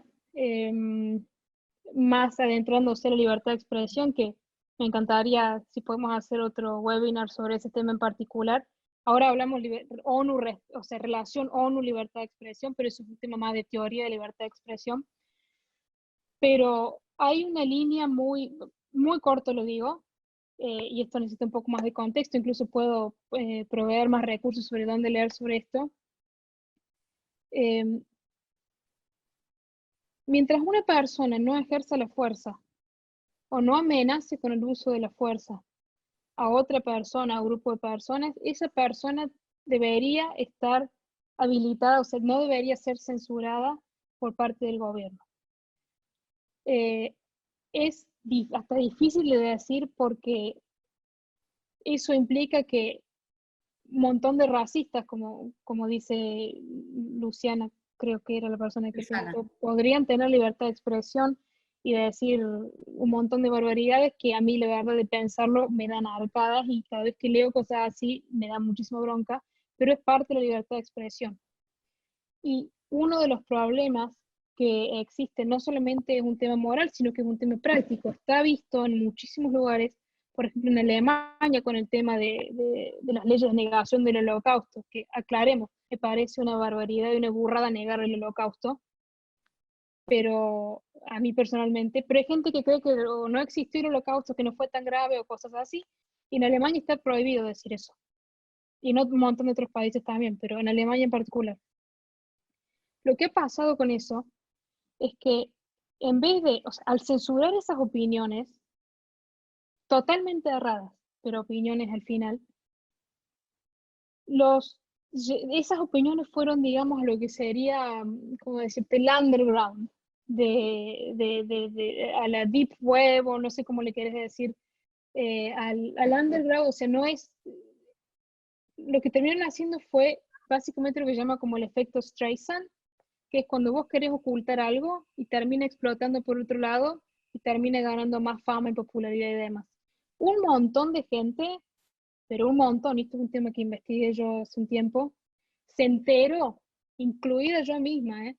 más adentrándose en la libertad de expresión, que me encantaría si podemos hacer otro webinar sobre ese tema en particular. Ahora hablamos ONU, o sea, relación ONU-libertad de expresión, pero eso es un tema más de teoría de libertad de expresión. Pero hay una línea muy, muy corto, lo digo, y esto necesita un poco más de contexto, incluso puedo proveer más recursos sobre dónde leer sobre esto. Eh, Mientras una persona no ejerza la fuerza o no amenace con el uso de la fuerza a otra persona, a un grupo de personas, esa persona debería estar habilitada, o sea, no debería ser censurada por parte del gobierno. Es hasta difícil de decir porque eso implica que un montón de racistas, como dice Luciana, creo que era la persona que Luisana. preguntó, podrían tener libertad de expresión y de decir un montón de barbaridades que a mí, la verdad, de pensarlo me dan arcadas y cada vez que leo cosas así me da muchísima bronca, pero es parte de la libertad de expresión. Y uno de los problemas que existe no solamente es un tema moral, sino que es un tema práctico. Está visto en muchísimos lugares, por ejemplo en Alemania con el tema de las leyes de negación del holocausto, que aclaremos, me parece una barbaridad y una burrada negar el holocausto, pero a mí personalmente, pero hay gente que cree que no existió el holocausto, que no fue tan grave o cosas así, y en Alemania está prohibido decir eso. Y en un montón de otros países también, pero en Alemania en particular. Lo que ha pasado con eso es que en vez de, o sea, al censurar esas opiniones totalmente erradas, pero opiniones al final, esas opiniones fueron, digamos, lo que sería, como decirte, el underground, a la deep web, o no sé cómo le quieres decir, al underground, o sea, no es, lo que terminaron haciendo fue básicamente lo que se llama como el efecto Streisand, que es cuando vos querés ocultar algo y termina explotando por otro lado y termina ganando más fama y popularidad y demás. Un montón de gente, pero un montón, y esto es un tema que investigué yo hace un tiempo, se enteró, incluida yo misma,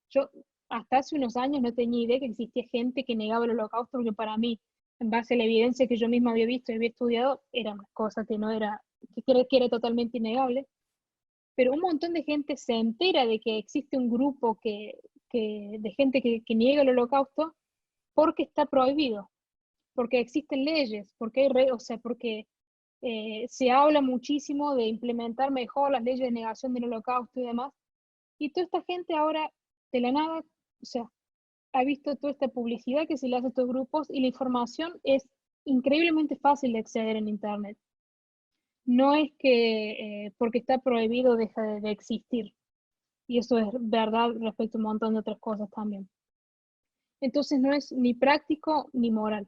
Yo hasta hace unos años no tenía idea que existía gente que negaba el holocausto, porque para mí, en base a la evidencia que yo misma había visto y había estudiado, era una cosa que no era, que era totalmente innegable, pero un montón de gente se entera de que existe un grupo de gente que niega el holocausto porque está prohibido, porque existen leyes, porque o sea, porque se habla muchísimo de implementar mejor las leyes de negación del holocausto y demás, y toda esta gente ahora, de la nada, o sea, ha visto toda esta publicidad que se le hace a estos grupos y la información es increíblemente fácil de acceder en Internet. No es que porque está prohibido deja de existir. Y eso es verdad respecto a un montón de otras cosas también. Entonces no es ni práctico ni moral.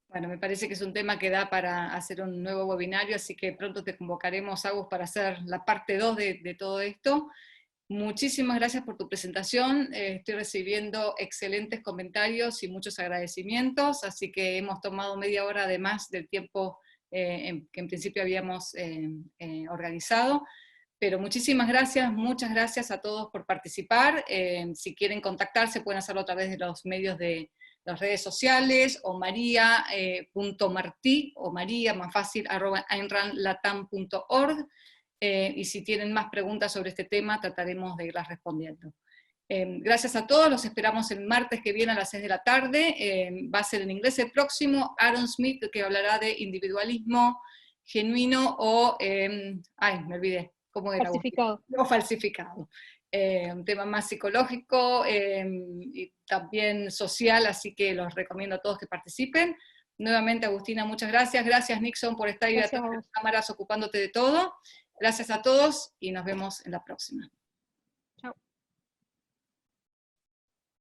Bueno, me parece que es un tema que da para hacer un nuevo webinario, así que pronto te convocaremos, Agus, para hacer la parte 2 de todo esto. Muchísimas gracias por tu presentación, estoy recibiendo excelentes comentarios y muchos agradecimientos, así que hemos tomado media hora de más del tiempo que en principio habíamos organizado. Pero muchísimas gracias, muchas gracias a todos por participar. Si quieren contactarse pueden hacerlo a través de los medios de las redes sociales, o maria.martí, o maria, más fácil, @ainranlatam.org, y si tienen más preguntas sobre este tema, trataremos de irlas respondiendo. Gracias a todos, los esperamos el martes que viene a las 6 de la tarde, va a ser en inglés el próximo, Aaron Smith, que hablará de individualismo genuino o, me olvidé, ¿cómo era? Falsificado. O falsificado. Un tema más psicológico y también social, así que los recomiendo a todos que participen. Nuevamente, Agustina, muchas gracias. Gracias, Nixon, por estar ahí atrás de las cámaras ocupándote de todo. Gracias a todos y nos vemos en la próxima.